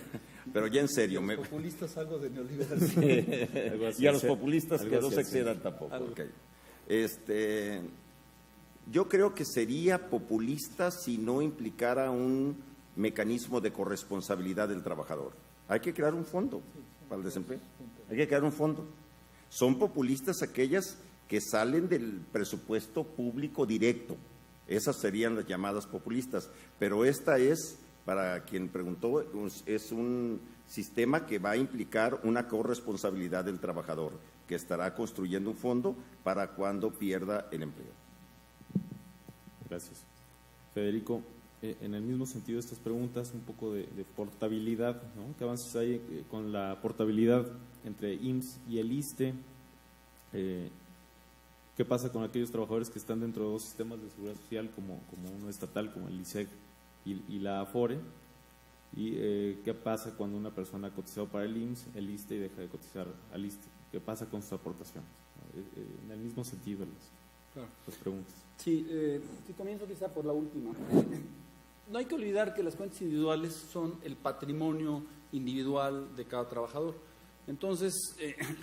en serio. ¿A los populistas algo de neoliberal? Sí. Y a los populistas que no se excedan tampoco. Okay. Yo creo que sería populista si no implicara un mecanismo de corresponsabilidad del trabajador. Hay que crear un fondo para el desempleo. Hay que crear un fondo. Son populistas aquellas que salen del presupuesto público directo. Esas serían las llamadas populistas. Pero esta es, para quien preguntó, es un sistema que va a implicar una corresponsabilidad del trabajador, que estará construyendo un fondo para cuando pierda el empleo. Gracias. Federico, en el mismo sentido de estas preguntas, un poco de portabilidad, ¿no? ¿Qué avances hay con la portabilidad entre IMSS y el ISSSTE? ¿Qué pasa con aquellos trabajadores que están dentro de dos sistemas de seguridad social, como uno estatal, como el ISEG y la AFORE? ¿Y qué pasa cuando una persona ha cotizado para el IMSS, el ISSSTE, y deja de cotizar al ISSSTE? ¿Qué pasa con sus aportaciones? En el mismo sentido las preguntas. Sí, si comienzo quizá por la última. No hay que olvidar que las cuentas individuales son el patrimonio individual de cada trabajador. Entonces,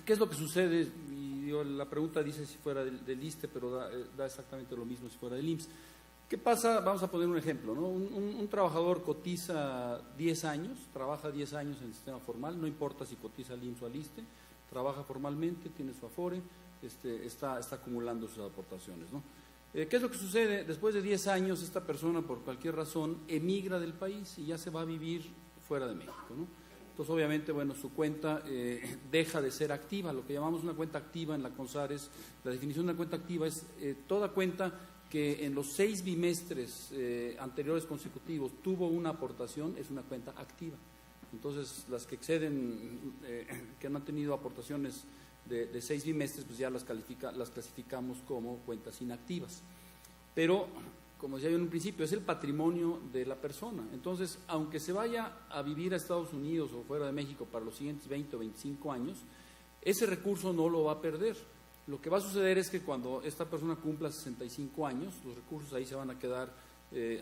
¿qué es lo que sucede? Y la pregunta dice si fuera del ISSSTE, pero da exactamente lo mismo si fuera del IMSS. ¿Qué pasa? Vamos a poner un ejemplo, ¿no? Un trabajador cotiza 10 años, trabaja 10 años en el sistema formal, no importa si cotiza al IMSS o al ISSSTE, trabaja formalmente, tiene su Afore, está acumulando sus aportaciones, ¿no? ¿Qué es lo que sucede? Después de 10 años, esta persona, por cualquier razón, emigra del país y ya se va a vivir fuera de México, ¿no? Entonces, obviamente, su cuenta deja de ser activa. Lo que llamamos una cuenta activa en la CONSARES, la definición de una cuenta activa es toda cuenta que en los 6 bimestres anteriores consecutivos tuvo una aportación, es una cuenta activa. Entonces, las que exceden, que no han tenido aportaciones de 6 bimestres, pues ya las clasificamos como cuentas inactivas. Pero, como decía yo en un principio, es el patrimonio de la persona. Entonces, aunque se vaya a vivir a Estados Unidos o fuera de México para los siguientes 20 o 25 años, ese recurso no lo va a perder. Lo que va a suceder es que cuando esta persona cumpla 65 años, los recursos ahí se van a quedar,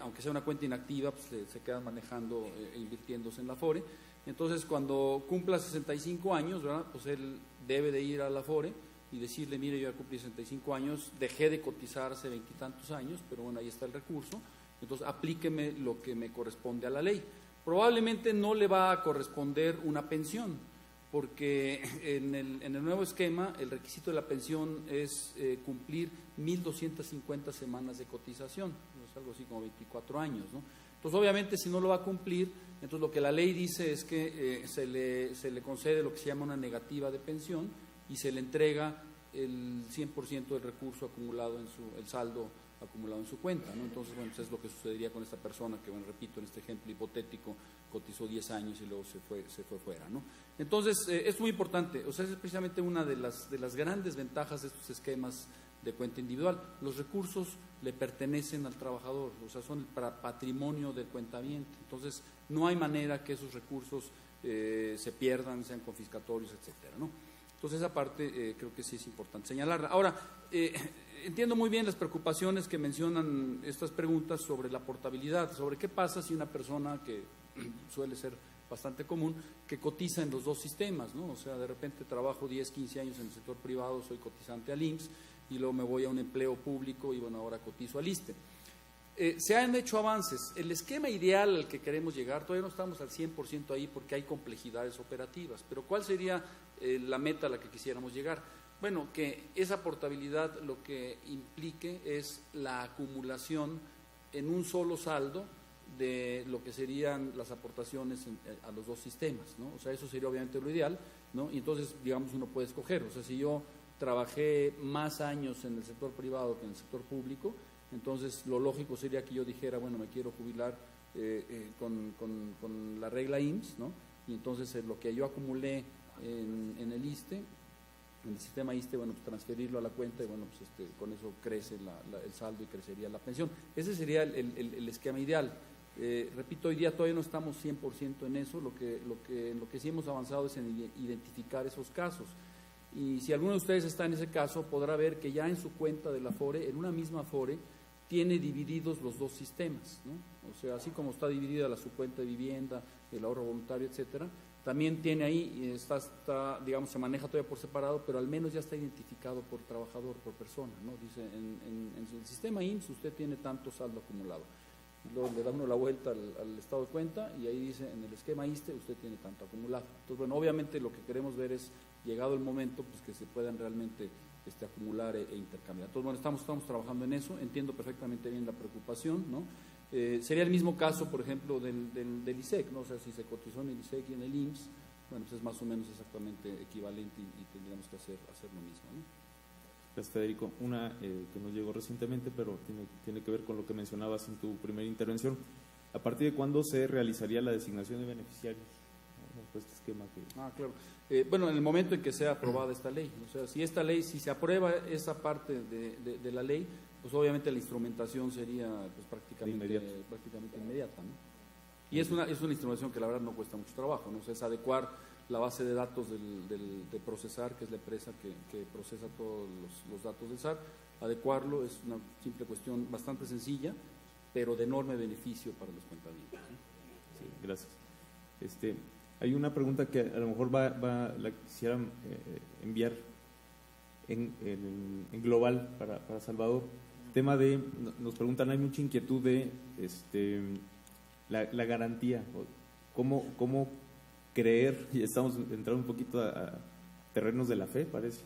aunque sea una cuenta inactiva, pues se quedan manejando e invirtiéndose en la Afore. Entonces, cuando cumpla 65 años, ¿verdad?, pues él debe de ir a la Afore y decirle, mire, yo ya cumplí 65 años, dejé de cotizar hace 20 y tantos años, pero bueno, ahí está el recurso, entonces aplíqueme lo que me corresponde a la ley. Probablemente no le va a corresponder una pensión, porque en el nuevo esquema el requisito de la pensión es cumplir 1.250 semanas de cotización, es algo así como 24 años, ¿no? Entonces, obviamente, si no lo va a cumplir, entonces lo que la ley dice es que se le concede lo que se llama una negativa de pensión y se le entrega el 100% del recurso acumulado el saldo acumulado en su cuenta, ¿no? Entonces, bueno, pues es lo que sucedería con esta persona que, bueno, repito, en este ejemplo hipotético, cotizó 10 años y luego se fue fuera, ¿no? Entonces, es muy importante, o sea, es precisamente una de las grandes ventajas de estos esquemas de cuenta individual. Los recursos le pertenecen al trabajador, o sea, son para patrimonio del cuentaviente. Entonces, no hay manera que esos recursos se pierdan, sean confiscatorios, etcétera, ¿no? Entonces, esa parte creo que sí es importante señalarla. Ahora, entiendo muy bien las preocupaciones que mencionan estas preguntas sobre la portabilidad, sobre qué pasa si una persona, que suele ser bastante común, que cotiza en los dos sistemas, ¿no? O sea, de repente trabajo 10, 15 años en el sector privado, soy cotizante al IMSS, y luego me voy a un empleo público y, bueno, ahora cotizo al ISSSTE. Se han hecho avances. El esquema ideal al que queremos llegar, todavía no estamos al 100% ahí porque hay complejidades operativas, pero ¿cuál sería la meta a la que quisiéramos llegar? Bueno, que esa portabilidad lo que implique es la acumulación en un solo saldo de lo que serían las aportaciones a los dos sistemas, ¿no? O sea, eso sería obviamente lo ideal, ¿no? Y entonces, digamos, uno puede escoger, o sea, si yo trabajé más años en el sector privado que en el sector público, entonces lo lógico sería que yo dijera, bueno, me quiero jubilar con la regla IMSS, ¿no? Y entonces lo que yo acumulé en el ISSSTE, en el sistema ISSSTE, bueno, pues transferirlo a la cuenta y, bueno, pues con eso crece el saldo y crecería la pensión. Ese sería el esquema ideal. Repito, hoy día todavía no estamos 100% en eso, en lo que sí hemos avanzado es en identificar esos casos. Y si alguno de ustedes está en ese caso, podrá ver que ya en su cuenta de la Afore, en una misma Afore, tiene divididos los dos sistemas, ¿no? O sea, así como está dividida su cuenta de vivienda, el ahorro voluntario, etcétera, también tiene ahí, está, digamos, se maneja todavía por separado, pero al menos ya está identificado por trabajador, por persona, ¿no? Dice, en el sistema IMSS usted tiene tanto saldo acumulado. Luego le da uno la vuelta al estado de cuenta y ahí dice, en el esquema ISSSTE usted tiene tanto acumulado. Entonces, bueno, obviamente lo que queremos ver es, llegado el momento, pues que se puedan realmente acumular e intercambiar. Entonces, bueno, estamos trabajando en eso, entiendo perfectamente bien la preocupación, ¿no? Sería el mismo caso, por ejemplo, del ISEC, ¿no? O sea, si se cotizó en el ISEC y en el IMSS, bueno, pues es más o menos exactamente equivalente y tendríamos que hacer lo mismo, ¿no? Gracias, Federico. Una que nos llegó recientemente, pero tiene que ver con lo que mencionabas en tu primera intervención. ¿A partir de cuándo se realizaría la designación de beneficiarios? Este esquema que... Claro. Bueno, en el momento en que sea aprobada esta ley, o sea, si se aprueba esa parte de la ley, pues obviamente la instrumentación sería pues prácticamente inmediata, ¿no? Y es una instrumentación que la verdad no cuesta mucho trabajo, ¿no? O sea, es adecuar la base de datos de Procesar, que es la empresa que procesa todos los datos del SAR, adecuarlo es una simple cuestión bastante sencilla, pero de enorme beneficio para los cuentavientes, ¿no? Sí, gracias. Hay una pregunta que a lo mejor la quisiera enviar en global para Salvador. Tema de, nos preguntan, hay mucha inquietud de la garantía. ¿Cómo creer? Y estamos entrando un poquito a terrenos de la fe, parece.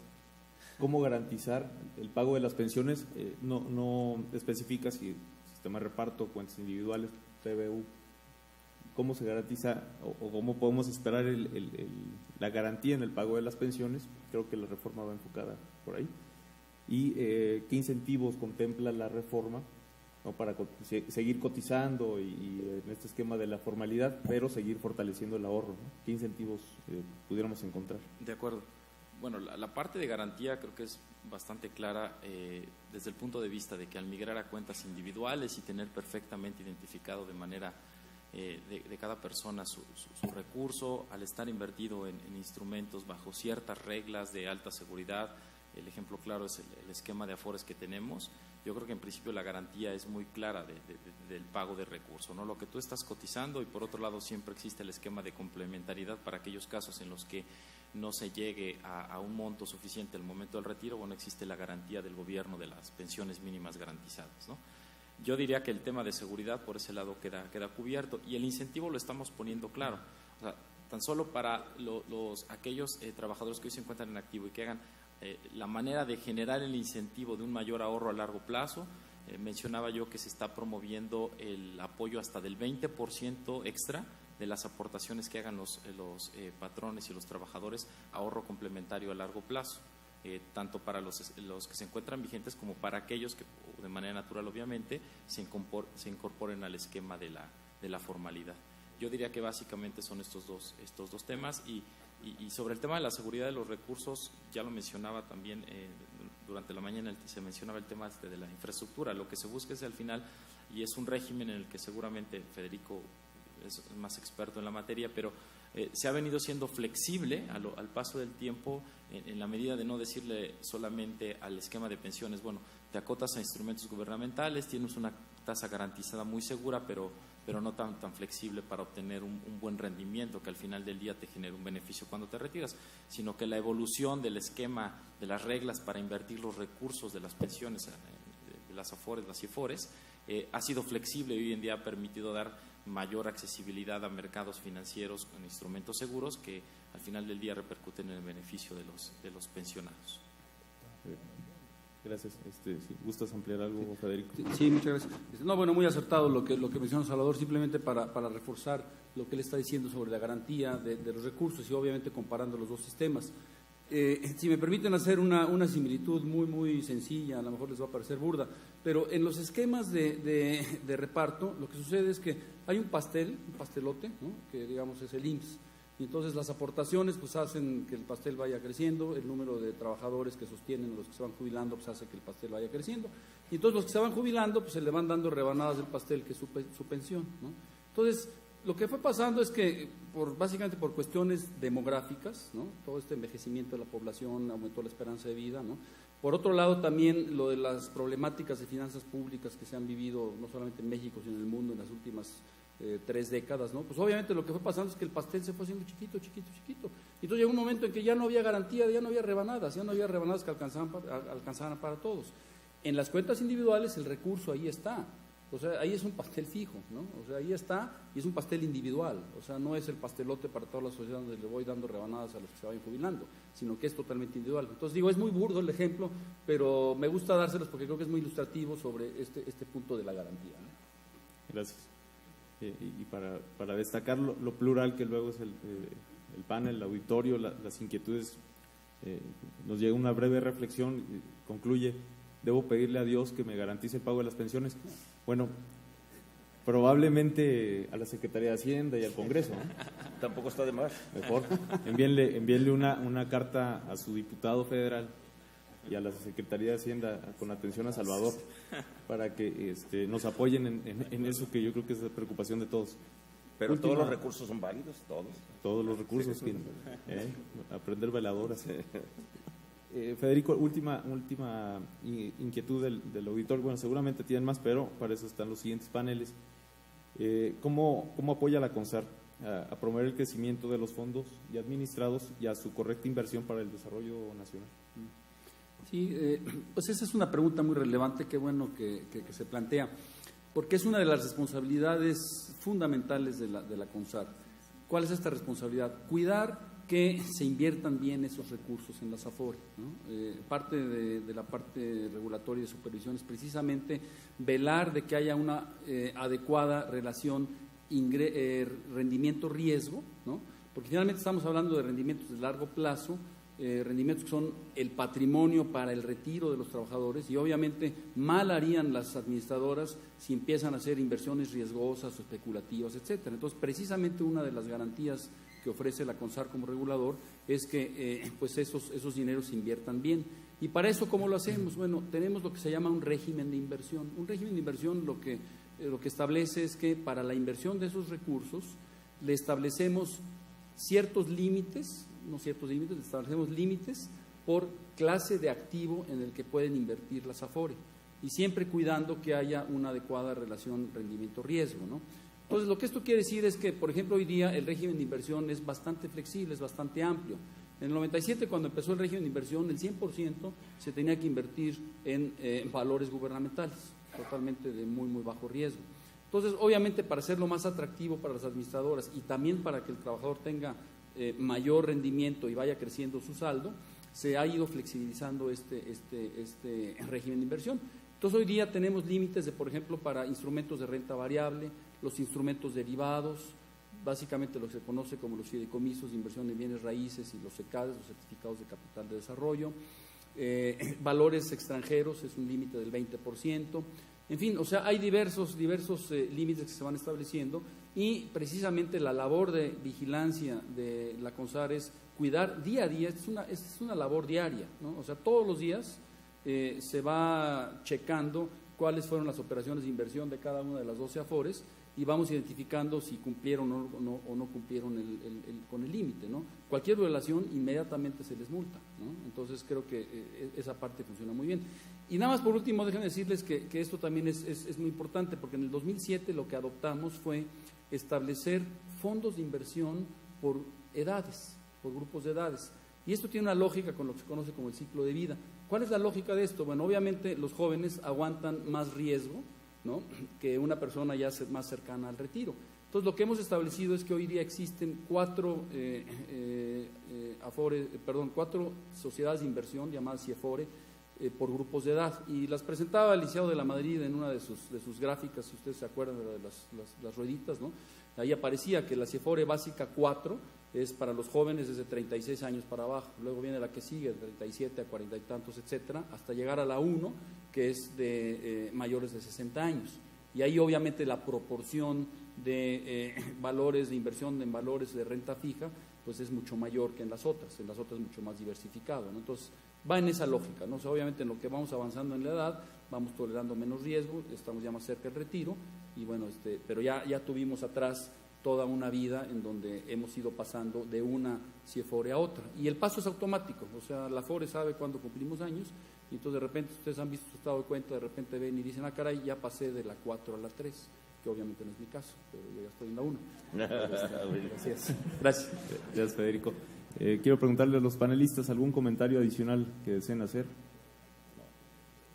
¿Cómo garantizar el pago de las pensiones? No especifica si sistema de reparto, cuentas individuales, PBU. ¿Cómo se garantiza o cómo podemos esperar la garantía en el pago de las pensiones? Creo que la reforma va enfocada por ahí. ¿Y qué incentivos contempla la reforma, ¿no? Para seguir cotizando y en este esquema de la formalidad, pero seguir fortaleciendo el ahorro, ¿no? ¿Qué incentivos pudiéramos encontrar? De acuerdo. Bueno, la parte de garantía creo que es bastante clara desde el punto de vista de que al migrar a cuentas individuales y tener perfectamente identificado de manera de cada persona su recurso, al estar invertido en instrumentos bajo ciertas reglas de alta seguridad, el ejemplo claro es el esquema de afores que tenemos. Yo creo que en principio la garantía es muy clara del pago de recursos, ¿no? Lo que tú estás cotizando, y por otro lado siempre existe el esquema de complementariedad para aquellos casos en los que no se llegue a un monto suficiente al momento del retiro. Bueno, existe la garantía del gobierno de las pensiones mínimas garantizadas, ¿no? Yo diría que el tema de seguridad por ese lado queda cubierto, y el incentivo lo estamos poniendo claro. O sea, tan solo para aquellos trabajadores que hoy se encuentran en activo y que hagan la manera de generar el incentivo de un mayor ahorro a largo plazo. Mencionaba yo que se está promoviendo el apoyo hasta del 20% extra de las aportaciones que hagan los patrones y los trabajadores, ahorro complementario a largo plazo, tanto para los que se encuentran vigentes como para aquellos que, de manera natural obviamente, se incorporen al esquema de la formalidad. Yo diría que básicamente son estos dos temas, y sobre el tema de la seguridad de los recursos, ya lo mencionaba también durante la mañana, se mencionaba el tema de la infraestructura. Lo que se busca es al final, y es un régimen en el que seguramente Federico es más experto en la materia, pero se ha venido siendo flexible al paso del tiempo, en la medida de no decirle solamente al esquema de pensiones, bueno, te acotas a instrumentos gubernamentales, tienes una tasa garantizada muy segura, pero no tan flexible para obtener un buen rendimiento que al final del día te genere un beneficio cuando te retiras, sino que la evolución del esquema, de las reglas para invertir los recursos de las pensiones, de las AFORES, las IFORES, ha sido flexible y hoy en día ha permitido dar mayor accesibilidad a mercados financieros con instrumentos seguros que al final del día repercuten en el beneficio de los pensionados. Gracias. Si ¿gustas ampliar algo, Federico? Sí, muchas gracias. No, bueno, muy acertado lo que mencionó Salvador, simplemente para reforzar lo que él está diciendo sobre la garantía de los recursos y obviamente comparando los dos sistemas. Si me permiten hacer una similitud muy sencilla, a lo mejor les va a parecer burda, pero en los esquemas de reparto lo que sucede es que hay un pastelote, ¿no?, que digamos es el IMSS, y entonces las aportaciones pues hacen que el pastel vaya creciendo, el número de trabajadores que sostienen, los que se van jubilando, pues hace que el pastel vaya creciendo, y entonces los que se van jubilando pues se le van dando rebanadas del pastel que es su pensión, ¿no? Entonces, lo que fue pasando es que básicamente por cuestiones demográficas, ¿no?, todo este envejecimiento de la población aumentó la esperanza de vida, ¿no? Por otro lado, también lo de las problemáticas de finanzas públicas que se han vivido no solamente en México, sino en el mundo en las últimas 3 décadas, ¿no? Pues obviamente lo que fue pasando es que el pastel se fue haciendo chiquito. Y entonces llegó un momento en que ya no había garantía, ya no había rebanadas que alcanzaran para todos. En las cuentas individuales el recurso ahí está. O sea, ahí es un pastel fijo, ¿no? O sea, ahí está y es un pastel individual. O sea, no es el pastelote para toda la sociedad donde le voy dando rebanadas a los que se vayan jubilando, sino que es totalmente individual. Entonces, digo, es muy burdo el ejemplo, pero me gusta dárselos porque creo que es muy ilustrativo sobre este punto de la garantía, ¿no? Gracias. Y para destacar lo plural que luego es el panel, el auditorio, las inquietudes, nos llega una breve reflexión y concluye: ¿debo pedirle a Dios que me garantice el pago de las pensiones? Bueno, probablemente a la Secretaría de Hacienda y al Congreso, ¿no? Tampoco está de más. Mejor, envíenle una carta a su diputado federal y a la Secretaría de Hacienda con atención a Salvador para que nos apoyen en eso, que yo creo que es la preocupación de todos. Pero todos los recursos son válidos, todos los recursos, sí. Aprender veladoras. Federico, última inquietud del auditor. Bueno, seguramente tienen más, pero para eso están los siguientes paneles. ¿Cómo apoya la CONSAR a promover el crecimiento de los fondos ya administrados y a su correcta inversión para el desarrollo nacional? Sí, pues esa es una pregunta muy relevante, qué bueno que se plantea, porque es una de las responsabilidades fundamentales de la CONSAR. ¿Cuál es esta responsabilidad? Cuidar que se inviertan bien esos recursos en las AFORE, ¿no? Parte de la parte regulatoria y de supervisión es precisamente velar de que haya una adecuada relación rendimiento-riesgo, ¿no? Porque finalmente estamos hablando de rendimientos de largo plazo, rendimientos que son el patrimonio para el retiro de los trabajadores, y obviamente mal harían las administradoras si empiezan a hacer inversiones riesgosas o especulativas, etcétera. Entonces, precisamente una de las garantías que ofrece la CONSAR como regulador es que pues esos dineros se inviertan bien. Y para eso, ¿cómo lo hacemos? Bueno, tenemos lo que se llama un régimen de inversión. Un régimen de inversión lo que establece es que para la inversión de esos recursos le establecemos ciertos límites, no ciertos límites, le establecemos límites por clase de activo en el que pueden invertir las AFORE, y siempre cuidando que haya una adecuada relación rendimiento-riesgo, ¿no? Entonces, lo que esto quiere decir es que, por ejemplo, hoy día el régimen de inversión es bastante flexible, es bastante amplio. En el 97, cuando empezó el régimen de inversión, el 100% se tenía que invertir en valores gubernamentales, totalmente de muy, muy bajo riesgo. Entonces, obviamente, para hacerlo más atractivo para las administradoras y también para que el trabajador tenga mayor rendimiento y vaya creciendo su saldo, se ha ido flexibilizando este régimen de inversión. Entonces, hoy día tenemos límites de, por ejemplo, para instrumentos de renta variable, los instrumentos derivados, básicamente lo que se conoce como los fideicomisos de inversión en bienes raíces y los CECADES, los certificados de capital de desarrollo, valores extranjeros es un límite del 20%, en fin, o sea, hay diversos límites que se van estableciendo, y precisamente la labor de vigilancia de la CONSAR es cuidar día a día, es una labor diaria, ¿no? O sea, todos los días se va checando cuáles fueron las operaciones de inversión de cada una de las 12 AFORES, y vamos identificando si cumplieron o no cumplieron con el límite, ¿no? Cualquier violación inmediatamente se les multa, ¿no? Entonces creo que esa parte funciona muy bien. Y nada más por último, déjenme decirles que esto también es muy importante, porque en el 2007 lo que adoptamos fue establecer fondos de inversión por edades, por grupos de edades. Y esto tiene una lógica con lo que se conoce como el ciclo de vida. ¿Cuál es la lógica de esto? Bueno, obviamente los jóvenes aguantan más riesgo, ¿no?, que una persona ya más cercana al retiro. Entonces, lo que hemos establecido es que hoy día existen cuatro sociedades de inversión llamadas CIEFORE por grupos de edad, y las presentaba el licenciado de la Madrid en una de sus gráficas, si ustedes se acuerdan de las rueditas, ¿no? Ahí aparecía que la CIEFORE básica 4 es para los jóvenes desde 36 años para abajo, luego viene la que sigue, de 37 a 40 y tantos, etcétera, hasta llegar a la 1, que es de mayores de 60 años. Y ahí obviamente la proporción de valores de inversión en valores de renta fija, pues es mucho mayor que en las otras es mucho más diversificado, ¿no? Entonces, va en esa lógica, ¿no? O sea, obviamente en lo que vamos avanzando en la edad, vamos tolerando menos riesgo, estamos ya más cerca del retiro, y bueno, pero ya tuvimos atrás toda una vida en donde hemos ido pasando de una CIEFORE a otra. Y el paso es automático, o sea, la AFORE sabe cuándo cumplimos años, y entonces de repente ustedes han visto su estado de cuenta, de repente ven y dicen, caray, ya pasé de la 4 a la 3, que obviamente no es mi caso, pero yo ya estoy en la 1. Gracias. Gracias, Federico. Quiero preguntarle a los panelistas algún comentario adicional que deseen hacer.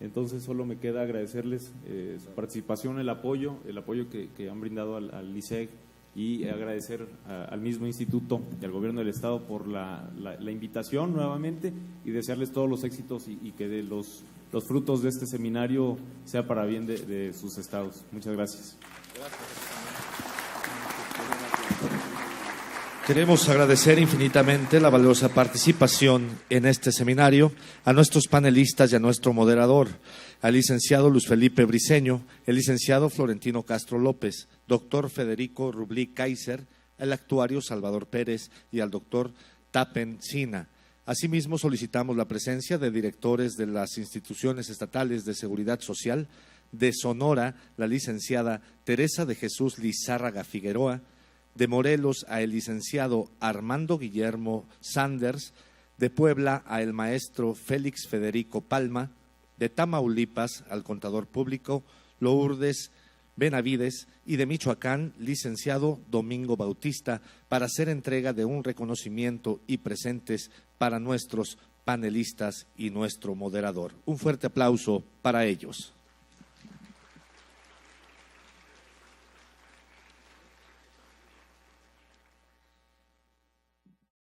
Entonces solo me queda agradecerles su participación, el apoyo que han brindado al LISEG, y agradecer al mismo instituto y al gobierno del estado por la invitación nuevamente, y desearles todos los éxitos y que de los frutos de este seminario sea para bien de sus estados. Muchas gracias. Queremos agradecer infinitamente la valiosa participación en este seminario a nuestros panelistas y a nuestro moderador, al licenciado Luis Felipe Briceño, el licenciado Florentino Castro López, doctor Federico Rublí Kaiser, el actuario Salvador Pérez y al doctor Tapen Sina. Asimismo, solicitamos la presencia de directores de las instituciones estatales de seguridad social, de Sonora, la licenciada Teresa de Jesús Lizárraga Figueroa, de Morelos a el licenciado Armando Guillermo Sanders, de Puebla a el maestro Félix Federico Palma, de Tamaulipas al contador público Lourdes Benavides, y de Michoacán, licenciado Domingo Bautista, para hacer entrega de un reconocimiento y presentes para nuestros panelistas y nuestro moderador. Un fuerte aplauso para ellos.